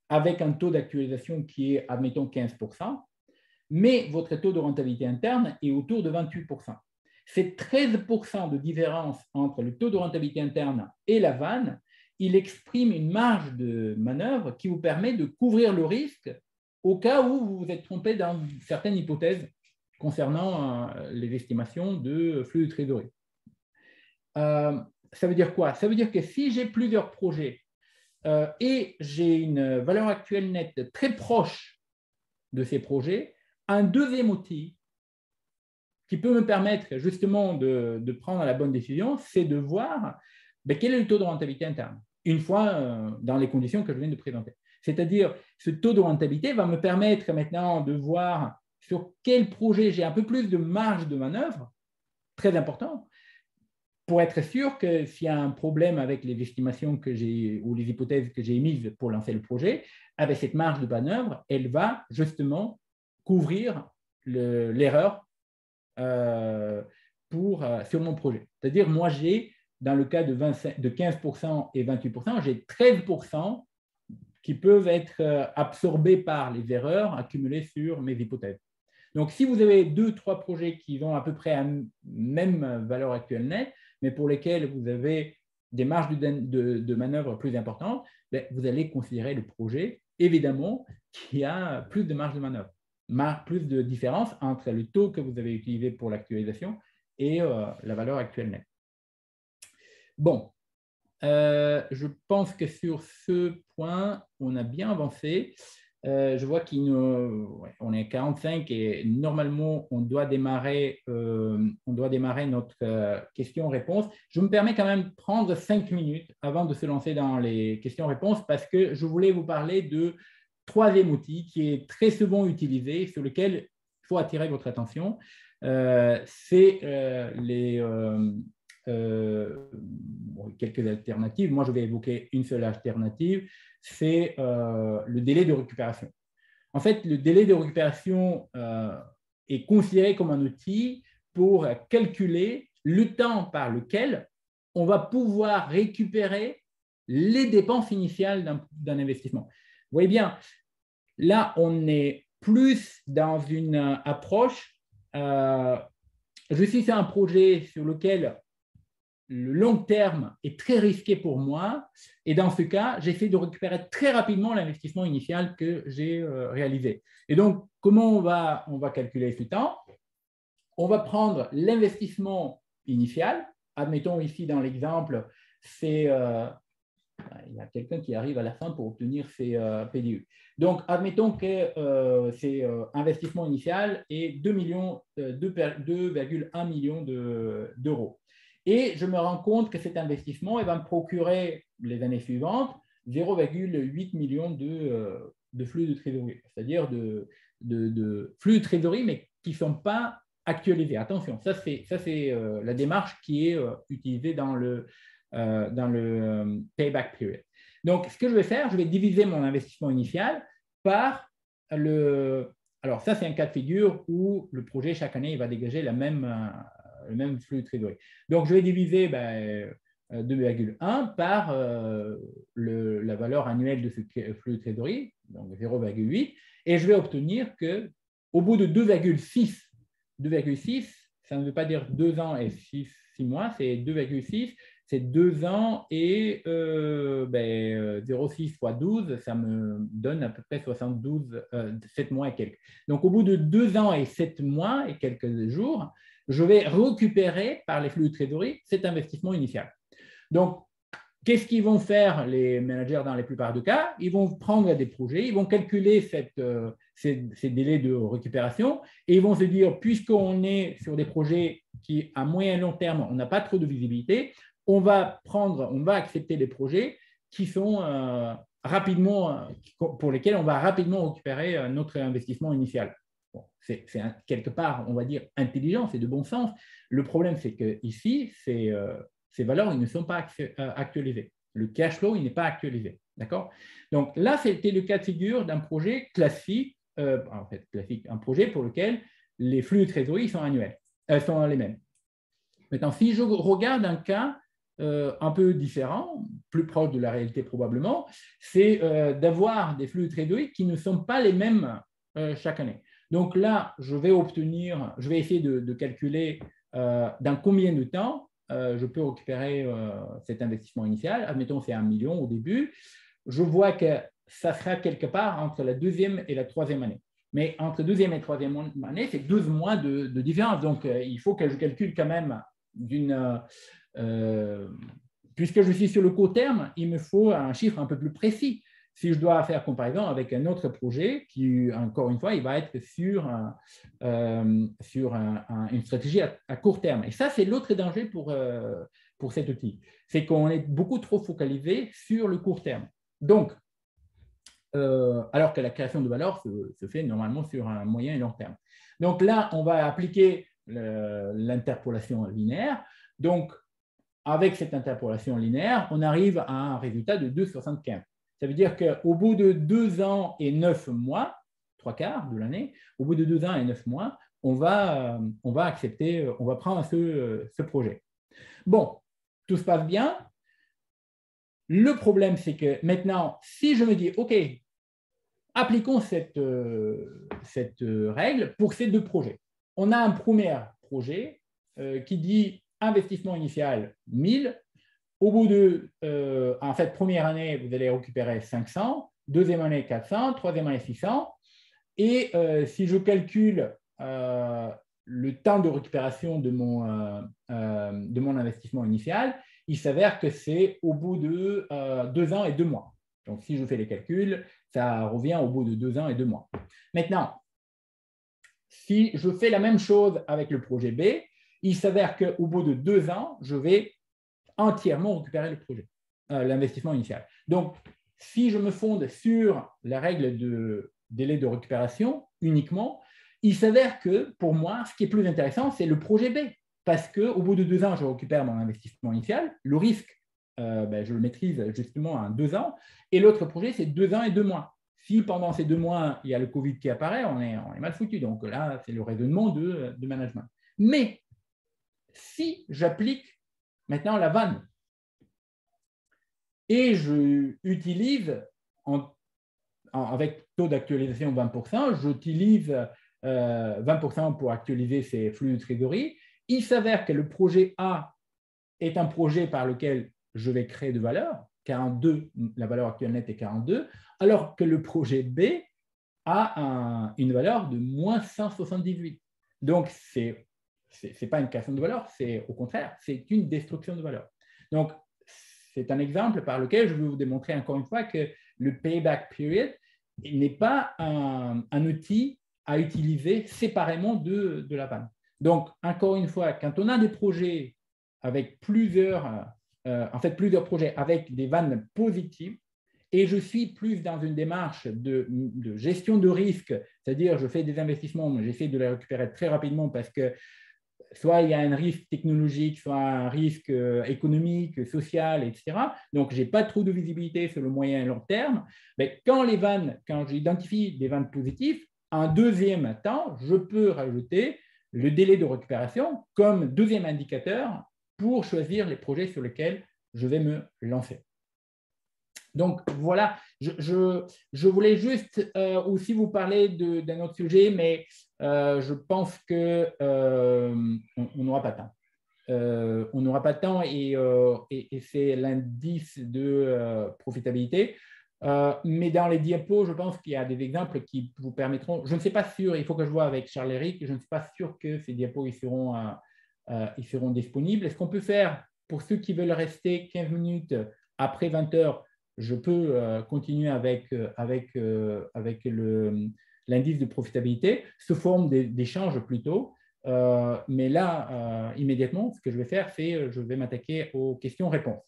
avec un taux d'actualisation qui est, admettons, 15%, mais votre taux de rentabilité interne est autour de 28%. C'est 13% de différence entre le taux de rentabilité interne et la vanne. Il exprime une marge de manœuvre qui vous permet de couvrir le risque au cas où vous vous êtes trompé dans certaines hypothèses concernant les estimations de flux de trésorerie. Ça veut dire quoi? Ça veut dire que si j'ai plusieurs projets et j'ai une valeur actuelle nette très proche de ces projets, un deuxième outil qui peut me permettre justement de prendre la bonne décision, c'est de voir quel est le taux de rentabilité interne, une fois dans les conditions que je viens de présenter. C'est-à-dire, ce taux de rentabilité va me permettre maintenant de voir sur quel projet j'ai un peu plus de marge de manœuvre, très important, pour être sûr que s'il y a un problème avec les estimations que j'ai ou les hypothèses que j'ai émises pour lancer le projet, avec cette marge de manœuvre, elle va justement couvrir l'erreur sur mon projet. C'est-à-dire, moi, j'ai, dans le cas de 15% et 28%, j'ai 13% qui peuvent être absorbés par les erreurs accumulées sur mes hypothèses. Donc, si vous avez 2-3 projets qui ont à peu près la même valeur actuelle nette, mais pour lesquels vous avez des marges de manœuvre plus importantes, ben, vous allez considérer le projet, évidemment, qui a plus de marge de manœuvre, plus de différence entre le taux que vous avez utilisé pour l'actualisation et la valeur actuelle nette. Bon, je pense que sur ce point, on a bien avancé. Je vois qu'on est à 45 et normalement, on doit démarrer notre question-réponse. Je me permets quand même de prendre 5 minutes avant de se lancer dans les questions-réponses parce que je voulais vous parler de troisième outil qui est très souvent utilisé, sur lequel il faut attirer votre attention. C'est quelques alternatives. Moi, je vais évoquer une seule alternative, c'est le délai de récupération. En fait, le délai de récupération est considéré comme un outil pour calculer le temps par lequel on va pouvoir récupérer les dépenses initiales d'un investissement. Vous voyez bien, là, on est plus dans une approche. Je suis sur un projet sur lequel le long terme est très risqué pour moi. Et dans ce cas, j'essaie de récupérer très rapidement l'investissement initial que j'ai réalisé. Et donc, comment on va calculer ce temps? On va prendre l'investissement initial. Admettons ici dans l'exemple, c'est il y a quelqu'un qui arrive à la fin pour obtenir ses PDU. Donc, admettons que c'est investissement initial et 2,1 millions d'euros. Et je me rends compte que cet investissement va me procurer les années suivantes 0,8 millions de flux de trésorerie, c'est-à-dire de flux de trésorerie, mais qui ne sont pas actualisés. Attention, ça c'est la démarche qui est utilisée dans le payback period. Donc, ce que je vais faire, je vais diviser mon investissement initial par alors ça, c'est un cas de figure où le projet, chaque année, il va dégager le même flux de trésorerie. Donc, je vais diviser 2,1 par la valeur annuelle de ce flux de trésorerie, donc 0,8, et je vais obtenir qu'au bout de 2,6, ça ne veut pas dire 2 ans et 6 mois, c'est 2,6, c'est 2 ans et 0,6 fois 12, ça me donne à peu près 7 mois et quelques. Donc, au bout de 2 ans et 7 mois et quelques jours, je vais récupérer par les flux de trésorerie cet investissement initial. Donc, qu'est-ce qu'ils vont faire les managers dans la plupart des cas? Ils vont prendre des projets, ils vont calculer ces délais de récupération et ils vont se dire, puisqu'on est sur des projets qui, à moyen et long terme, on n'a pas trop de visibilité, on va accepter des projets qui sont pour lesquels on va rapidement récupérer notre investissement initial. Bon, c'est quelque part, on va dire, intelligent, c'est de bon sens. Le problème, c'est qu'ici, ces valeurs ils ne sont pas actualisées. Le cash flow, il n'est pas actualisé. D'accord? Donc là, c'était le cas de figure d'un projet classique, un projet pour lequel les flux de trésorerie sont annuels, sont les mêmes. Maintenant, si je regarde un cas un peu différent, plus proche de la réalité probablement, c'est d'avoir des flux de trésorerie qui ne sont pas les mêmes chaque année. Donc là, je vais essayer de calculer dans combien de temps je peux récupérer cet investissement initial. Admettons, c'est 1 million au début. Je vois que ça sera quelque part entre la deuxième et la troisième année. Mais entre deuxième et troisième année, c'est 12 mois de différence. Donc, il faut que je calcule quand même puisque je suis sur le court terme, il me faut un chiffre un peu plus précis. Si je dois faire comparaison avec un autre projet qui, encore une fois, il va être sur une stratégie à court terme. Et ça, c'est l'autre danger pour cet outil. C'est qu'on est beaucoup trop focalisé sur le court terme. Donc, alors que la création de valeur se fait normalement sur un moyen et long terme. Donc là, on va appliquer l'interpolation linéaire. Donc, avec cette interpolation linéaire, on arrive à un résultat de 2,75. Ça veut dire qu'au bout de 2 ans et 9 mois, 3/4 de l'année, au bout de 2 ans et 9 mois, on va prendre ce projet. Bon, tout se passe bien. Le problème, c'est que maintenant, si je me dis, OK, appliquons cette règle pour ces deux projets. On a un premier projet qui dit investissement initial 1000. Au bout de, en fait, première année, vous allez récupérer 500, deuxième année 400, troisième année 600. Et si je calcule le temps de récupération de mon investissement initial, il s'avère que c'est au bout de 2 ans et 2 mois. Donc, si je fais les calculs, ça revient au bout de 2 ans et 2 mois. Maintenant, si je fais la même chose avec le projet B, il s'avère qu'au bout de 2 ans, je vais entièrement récupérer le projet, l'investissement initial. Donc, si je me fonde sur la règle de délai de récupération uniquement, il s'avère que pour moi, ce qui est plus intéressant, c'est le projet B. Parce qu'au bout de 2 ans, je récupère mon investissement initial. Le risque, je le maîtrise justement à 2 ans. Et l'autre projet, c'est 2 ans et 2 mois. Si pendant ces 2 mois, il y a le Covid qui apparaît, on est mal foutu. Donc là, c'est le raisonnement de management. Mais si j'applique maintenant la vanne et je utilise avec taux d'actualisation 20%, j'utilise 20% pour actualiser ces flux de trésorerie. Il s'avère que le projet A est un projet par lequel je vais créer de valeur, 42, la valeur actuelle nette est 42, alors que le projet B a une valeur de moins 178. Donc, ce n'est pas une création de valeur, c'est au contraire, c'est une destruction de valeur. Donc, c'est un exemple par lequel je vais vous démontrer encore une fois que le payback period n'est pas un outil à utiliser séparément de la vanne. Donc, encore une fois, quand on a des projets avec plusieurs projets avec des vannes positives, et je suis plus dans une démarche de gestion de risque, c'est-à-dire je fais des investissements, mais j'essaie de les récupérer très rapidement parce que soit il y a un risque technologique, soit un risque économique, social, etc. Donc, je n'ai pas trop de visibilité sur le moyen et long terme. Mais quand j'identifie des vannes positives, en deuxième temps, je peux rajouter le délai de récupération comme deuxième indicateur pour choisir les projets sur lesquels je vais me lancer. Donc, voilà, je voulais juste aussi vous parler d'un autre sujet, mais je pense qu'on n'aura pas de temps. On n'aura pas de temps et c'est l'indice de profitabilité. Mais dans les diapos, je pense qu'il y a des exemples qui vous permettront. Je ne suis pas sûr, il faut que je vois avec Charles-Éric, je ne suis pas sûr que ces diapos ils seront disponibles. Est-ce qu'on peut faire, pour ceux qui veulent rester 15 minutes après 20 heures, je peux continuer avec l'indice de profitabilité sous forme d'échange plutôt. Mais là, immédiatement, ce que je vais faire, c'est je vais m'attaquer aux questions-réponses.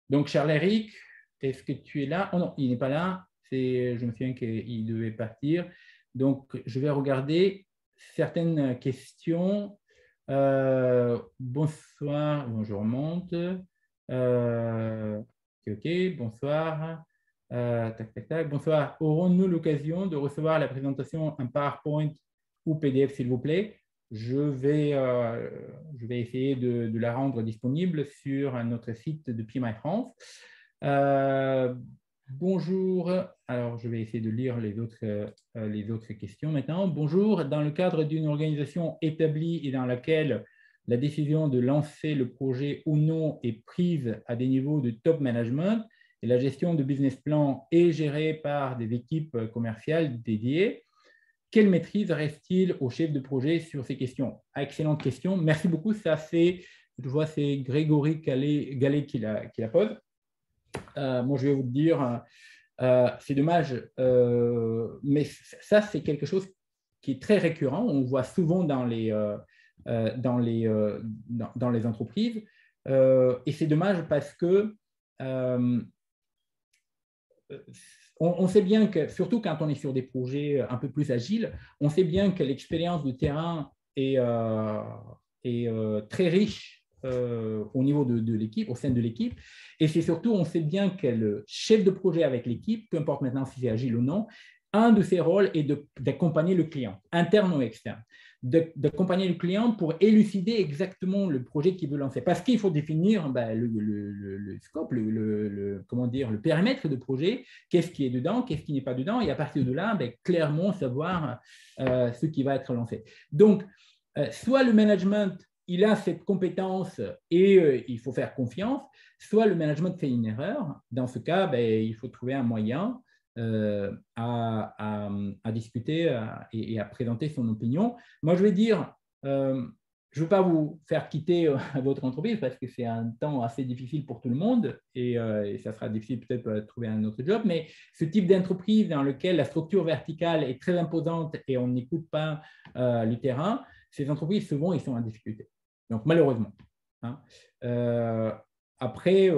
Donc, Charles-Éric, est-ce que tu es là? Oh non, il n'est pas là. Je me souviens qu'il devait partir. Donc, je vais regarder certaines questions. Bonsoir, bon, je remonte. Ok, bonsoir. Tac, tac, tac. Bonsoir. Aurons-nous l'occasion de recevoir la présentation en PowerPoint ou PDF, s'il vous plaît? Je vais essayer de la rendre disponible sur notre site de PMI France. Bonjour. Alors, je vais essayer de lire les autres questions maintenant. Bonjour. Dans le cadre d'une organisation établie et dans laquelle la décision de lancer le projet ou non est prise à des niveaux de top management et la gestion de business plan est gérée par des équipes commerciales dédiées, quelle maîtrise reste-t-il au chef de projet sur ces questions? Excellente question. Merci beaucoup. Ça, je vois, c'est Grégory Gallet qui la pose. Moi, je vais vous dire, c'est dommage, mais ça, c'est quelque chose qui est très récurrent. On le voit souvent dans les entreprises. Et c'est dommage parce que on sait bien que, surtout quand on est sur des projets un peu plus agiles, on sait bien que l'expérience de terrain est très riche au niveau de l'équipe, au sein de l'équipe. Et c'est surtout, on sait bien que le chef de projet avec l'équipe, peu importe maintenant si c'est agile ou non, un de ses rôles est d'accompagner le client, interne ou externe, d'accompagner le client pour élucider exactement le projet qu'il veut lancer. Parce qu'il faut définir le scope, comment dire, le périmètre de projet, qu'est-ce qui est dedans, qu'est-ce qui n'est pas dedans, et à partir de là, clairement savoir ce qui va être lancé. Donc, soit le management, il a cette compétence et il faut faire confiance, soit le management fait une erreur. Dans ce cas, il faut trouver un moyen à discuter et à présenter son opinion. Moi, je vais dire, je ne veux pas vous faire quitter votre entreprise parce que c'est un temps assez difficile pour tout le monde et ça sera difficile peut-être de trouver un autre job, mais ce type d'entreprise dans lequel la structure verticale est très imposante et on n'écoute pas le terrain, ces entreprises, souvent, ils sont en difficulté. Donc, malheureusement. Hein. Après,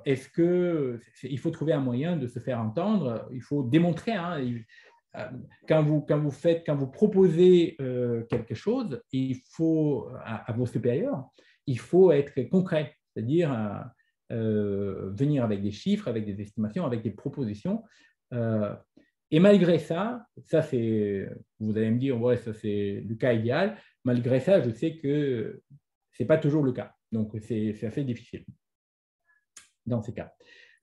est-ce qu'il faut trouver un moyen de se faire entendre? Il faut démontrer. Hein, quand vous proposez quelque chose, il faut à vos supérieurs, il faut être concret, c'est-à-dire venir avec des chiffres, avec des estimations, avec des propositions. Et malgré ça, vous allez me dire, ouais, ça c'est le cas idéal. Malgré ça, je sais que ce n'est pas toujours le cas. Donc, c'est assez difficile dans ces cas.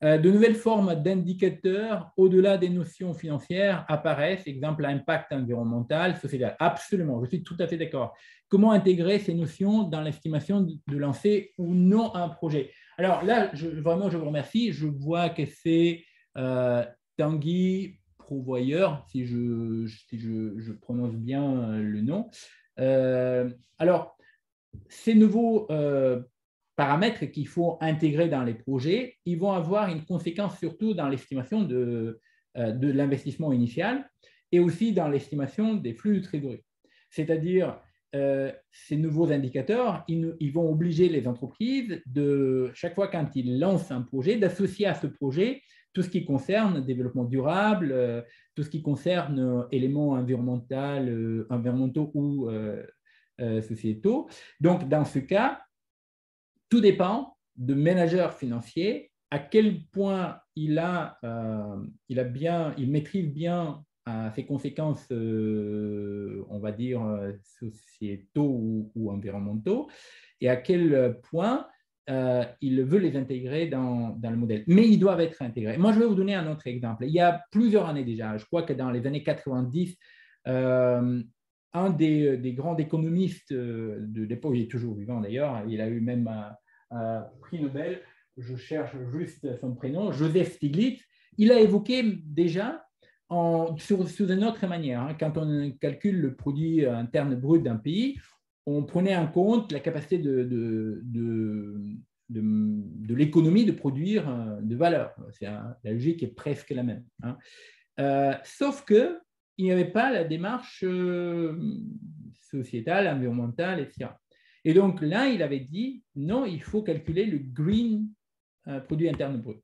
De nouvelles formes d'indicateurs au-delà des notions financières apparaissent, exemple l'impact environnemental, sociétal. Absolument, je suis tout à fait d'accord. Comment intégrer ces notions dans l'estimation de lancer ou non un projet? Alors là, vraiment, je vous remercie. Je vois que c'est Tanguy Prouvoyeur, si je prononce bien le nom. Alors, ces nouveaux paramètres qu'il faut intégrer dans les projets, ils vont avoir une conséquence surtout dans l'estimation de l'investissement initial et aussi dans l'estimation des flux de trésorerie. C'est-à-dire, ces nouveaux indicateurs, ils vont obliger les entreprises, chaque fois quand ils lancent un projet, d'associer à ce projet tout ce qui concerne développement durable, tout ce qui concerne éléments environnementaux ou sociétaux. Donc, dans ce cas, tout dépend du manager financier, à quel point il maîtrise bien ses conséquences, on va dire, sociétaux ou environnementaux, et à quel point il veut les intégrer dans le modèle. Mais ils doivent être intégrés. Moi, je vais vous donner un autre exemple. Il y a plusieurs années déjà, je crois que dans les années 90, un des grands économistes de l'époque, il est toujours vivant d'ailleurs, il a eu même un prix Nobel, je cherche juste son prénom, Joseph Stiglitz, il a évoqué déjà sous une autre manière. Hein, quand on calcule le produit interne brut d'un pays, on prenait en compte la capacité de l'économie de produire de valeur. La logique est presque la même. Hein. Sauf que il n'y avait pas la démarche sociétale, environnementale, etc. Et donc là, il avait dit, non, il faut calculer le green produit interne brut.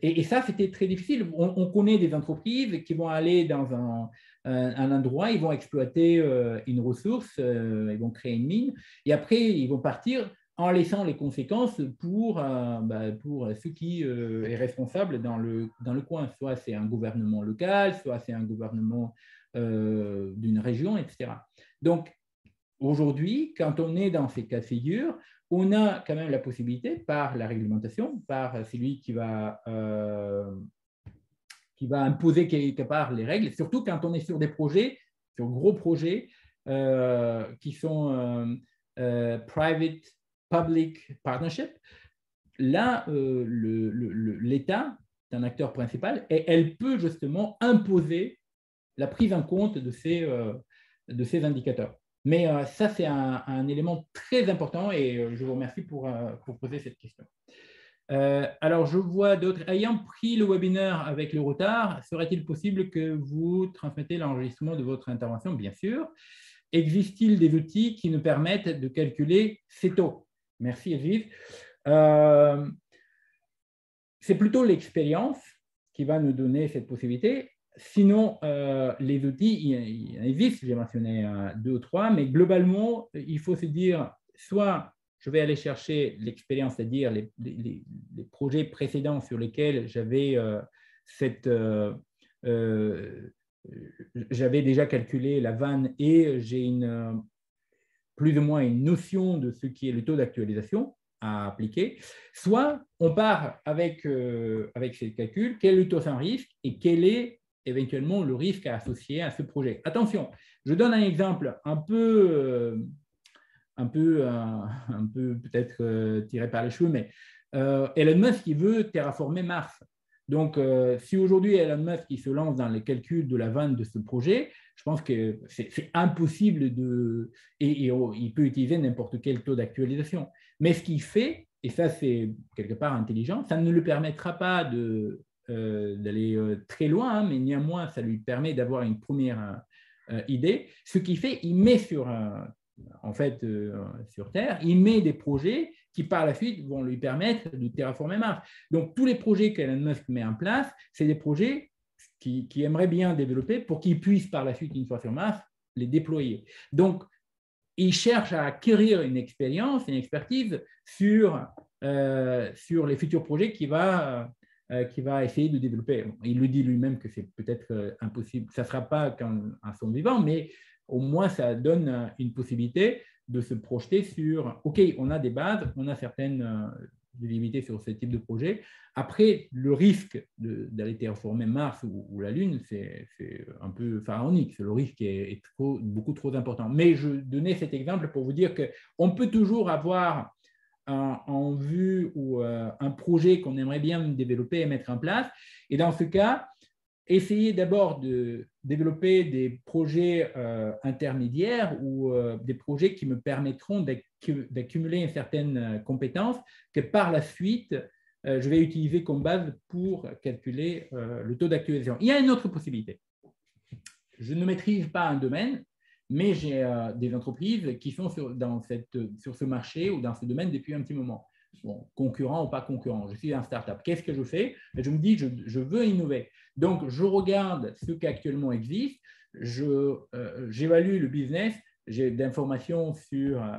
Et ça, c'était très difficile. On connaît des entreprises qui vont aller dans un endroit, ils vont exploiter une ressource, ils vont créer une mine, et après, ils vont partir en laissant les conséquences pour ce qui est responsable dans le coin. Soit c'est un gouvernement local, soit c'est un gouvernement d'une région, etc. Donc, aujourd'hui, quand on est dans ces cas de figure, on a quand même la possibilité, par la réglementation, par celui qui va imposer quelque part les règles, surtout quand on est sur des projets, sur gros projets qui sont private-public partnership. Là, l'État est un acteur principal et elle peut justement imposer la prise en compte de ces indicateurs. Mais ça, c'est un élément très important et je vous remercie pour poser cette question. Alors, je vois d'autres. Ayant pris le webinaire avec le retard, serait-il possible que vous transmettez l'enregistrement de votre intervention? Bien sûr. Existe-t-il des outils qui nous permettent de calculer ces taux? Merci, Aziz. C'est plutôt l'expérience qui va nous donner cette possibilité. Sinon, les outils, il existe, j'ai mentionné 2 ou 3, mais globalement, il faut se dire, soit je vais aller chercher l'expérience, c'est-à-dire les projets précédents sur lesquels j'avais j'avais déjà calculé la vanne et j'ai plus ou moins une notion de ce qui est le taux d'actualisation à appliquer, soit on part avec ces calculs, quel est le taux sans risque et quel est éventuellement le risque à associer à ce projet. Attention, je donne un exemple un peu peut-être tiré par les cheveux, mais Elon Musk qui veut terraformer Mars. Donc, si aujourd'hui Elon Musk il se lance dans les calculs de la vanne de ce projet, je pense que c'est impossible et il peut utiliser n'importe quel taux d'actualisation. Mais ce qu'il fait, et ça c'est quelque part intelligent, ça ne lui permettra pas d'aller très loin, hein, mais néanmoins ça lui permet d'avoir une première idée. Ce qu'il fait, il met sur Terre, il met des projets qui par la suite vont lui permettre de terraformer Mars. Donc tous les projets qu'Elon Musk met en place, c'est des projets qui aimerait bien développer pour qu'ils puissent par la suite, une fois sur Mars, les déployer. Donc il cherche à acquérir une expérience, une expertise sur les futurs projets qu'il va essayer de développer. Il le dit lui-même que c'est peut-être impossible, ça ne sera pas à son vivant, mais au moins ça donne une possibilité de se projeter sur, OK, on a des bases, on a certaines visibilités sur ce type de projet. Après, le risque d'aller terraformer Mars ou la Lune, c'est un peu pharaonique. Le risque est beaucoup trop important. Mais je donnais cet exemple pour vous dire qu'on peut toujours avoir en vue ou un projet qu'on aimerait bien développer et mettre en place. Et dans ce cas, essayer d'abord de développer des projets intermédiaires ou des projets qui me permettront d'accumuler une certaine compétence que par la suite, je vais utiliser comme base pour calculer le taux d'actualisation. Il y a une autre possibilité. Je ne maîtrise pas un domaine, mais j'ai des entreprises qui sont sur ce marché ou dans ce domaine depuis un petit moment. Bon, concurrent ou pas concurrent, je suis un startup. Qu'est-ce que je fais? Je me dis, je veux innover. Donc, je regarde ce qui actuellement existe, j'évalue le business, j'ai d'informations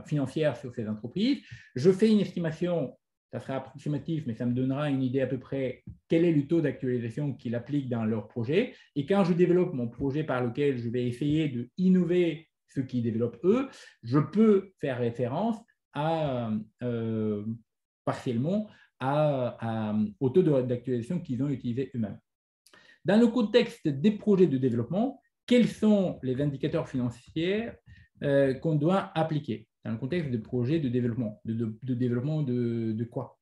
financières sur ces entreprises, je fais une estimation, ça sera approximatif, mais ça me donnera une idée à peu près quel est le taux d'actualisation qu'ils appliquent dans leur projet. Et quand je développe mon projet par lequel je vais essayer d'innover ce qu'ils développent eux, je peux faire référence partiellement au taux d'actualisation qu'ils ont utilisé eux-mêmes. Dans le contexte des projets de développement, quels sont les indicateurs financiers qu'on doit appliquer dans le contexte de projets de développement? De développement de quoi?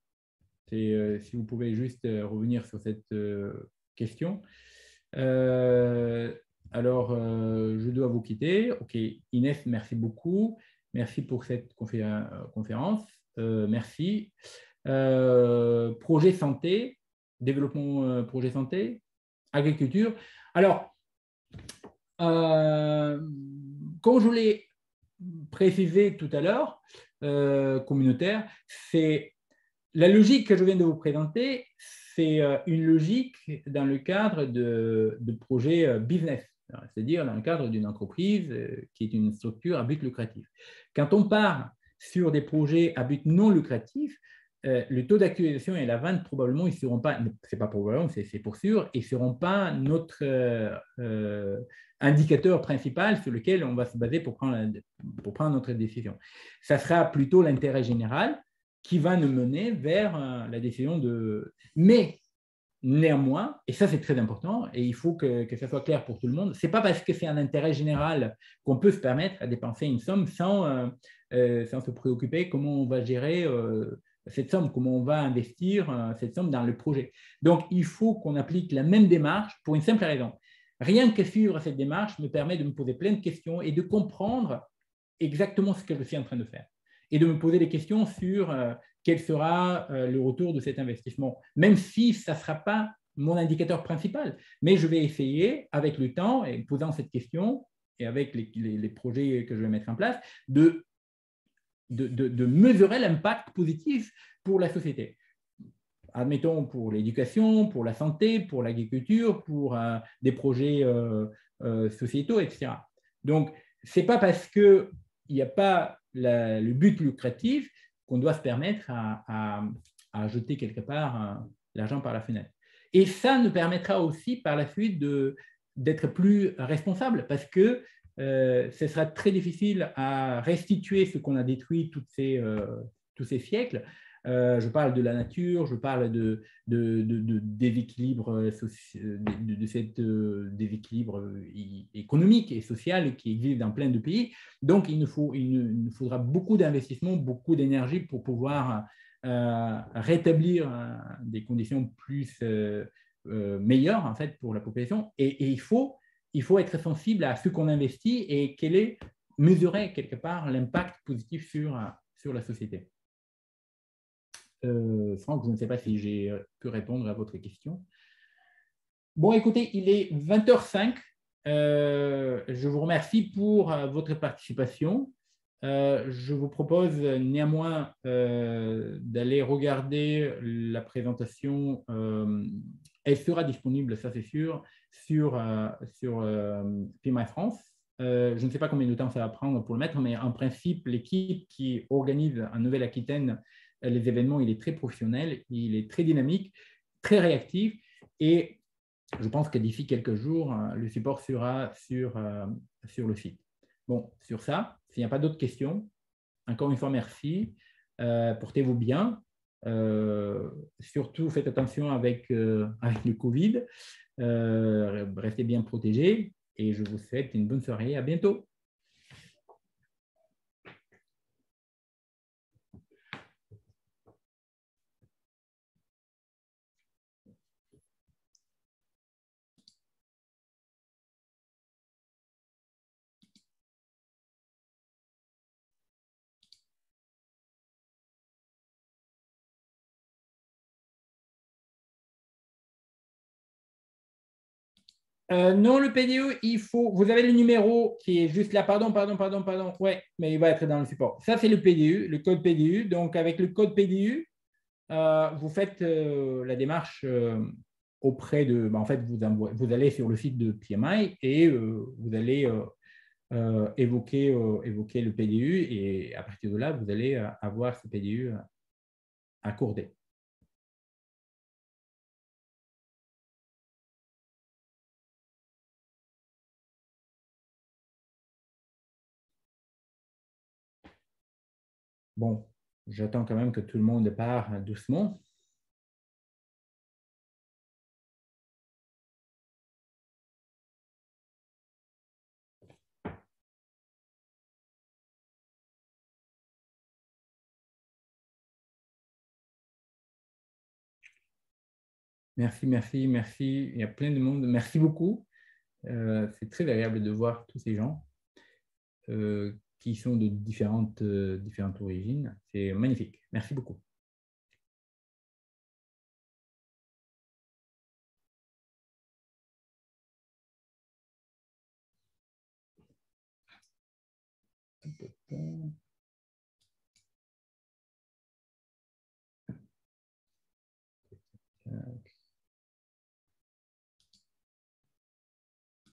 Si vous pouvez juste revenir sur cette question. Alors, je dois vous quitter. OK, Inès, merci beaucoup. Merci pour cette conférence. Merci. Projet santé, développement projet santé, agriculture. Alors, comme je l'ai précisé tout à l'heure, communautaire, c'est la logique que je viens de vous présenter, c'est une logique dans le cadre de projets business, c'est-à-dire dans le cadre d'une entreprise qui est une structure à but lucratif. Quand on part sur des projets à but non lucratif, le taux d'actualisation et la vanne, probablement, ils ne seront pas, c'est pas probablement, c'est pour sûr, ils ne seront pas notre indicateur principal sur lequel on va se baser pour prendre notre décision. Ça sera plutôt l'intérêt général qui va nous mener vers la décision de… Mais néanmoins, et ça c'est très important, et il faut que ça soit clair pour tout le monde, ce n'est pas parce que c'est un intérêt général qu'on peut se permettre à dépenser une somme sans se préoccuper comment on va gérer cette somme, comment on va investir cette somme dans le projet. Donc, il faut qu'on applique la même démarche pour une simple raison. Rien que suivre cette démarche me permet de me poser plein de questions et de comprendre exactement ce que je suis en train de faire. Et de me poser des questions sur quel sera le retour de cet investissement, même si ça ne sera pas mon indicateur principal. Mais je vais essayer, avec le temps, et posant cette question, et avec les projets que je vais mettre en place, de mesurer l'impact positif pour la société. Admettons pour l'éducation, pour la santé, pour l'agriculture, pour des projets sociétaux, etc. Donc, ce n'est pas parce qu'il n'y a pas le but lucratif qu'on doit se permettre à jeter quelque part l'argent par la fenêtre. Et ça nous permettra aussi par la suite d'être plus responsable parce que ce sera très difficile à restituer ce qu'on a détruit tous ces siècles. Je parle de la nature, je parle de déséquilibre, de cet déséquilibre économique et social qui existe dans plein de pays. Donc, il nous faudra beaucoup d'investissement, beaucoup d'énergie pour pouvoir rétablir des conditions plus meilleures en fait, pour la population. Et il faut être sensible à ce qu'on investit et quel est mesurer quelque part l'impact positif sur la société. Franck, je ne sais pas si j'ai pu répondre à votre question. Bon, écoutez, il est 20h05. Je vous remercie pour votre participation. Je vous propose néanmoins d'aller regarder la présentation. Elle sera disponible, ça c'est sûr, sur PMI France. Je ne sais pas combien de temps ça va prendre pour le mettre, mais en principe, l'équipe qui organise en Nouvelle-Aquitaine les événements, il est très professionnel, il est très dynamique, très réactif et je pense que d'ici quelques jours, le support sera sur le site. Bon, sur ça, s'il n'y a pas d'autres questions, encore une fois, merci. Portez-vous bien. Surtout, faites attention avec le Covid. Restez bien protégés et je vous souhaite une bonne soirée. À bientôt. Non, le PDE, vous avez le numéro qui est juste là. Pardon. Ouais, mais il va être dans le support. Ça, c'est le PDU, le code PDU. Donc, avec le code PDU, vous faites la démarche auprès de. En fait, vous allez sur le site de PMI et vous allez évoquer le PDU. Et à partir de là, vous allez avoir ce PDU accordé. Bon, j'attends quand même que tout le monde part doucement. Merci. Il y a plein de monde. Merci beaucoup. C'est très agréable de voir tous ces gens qui sont de différentes origines. C'est magnifique. Merci beaucoup.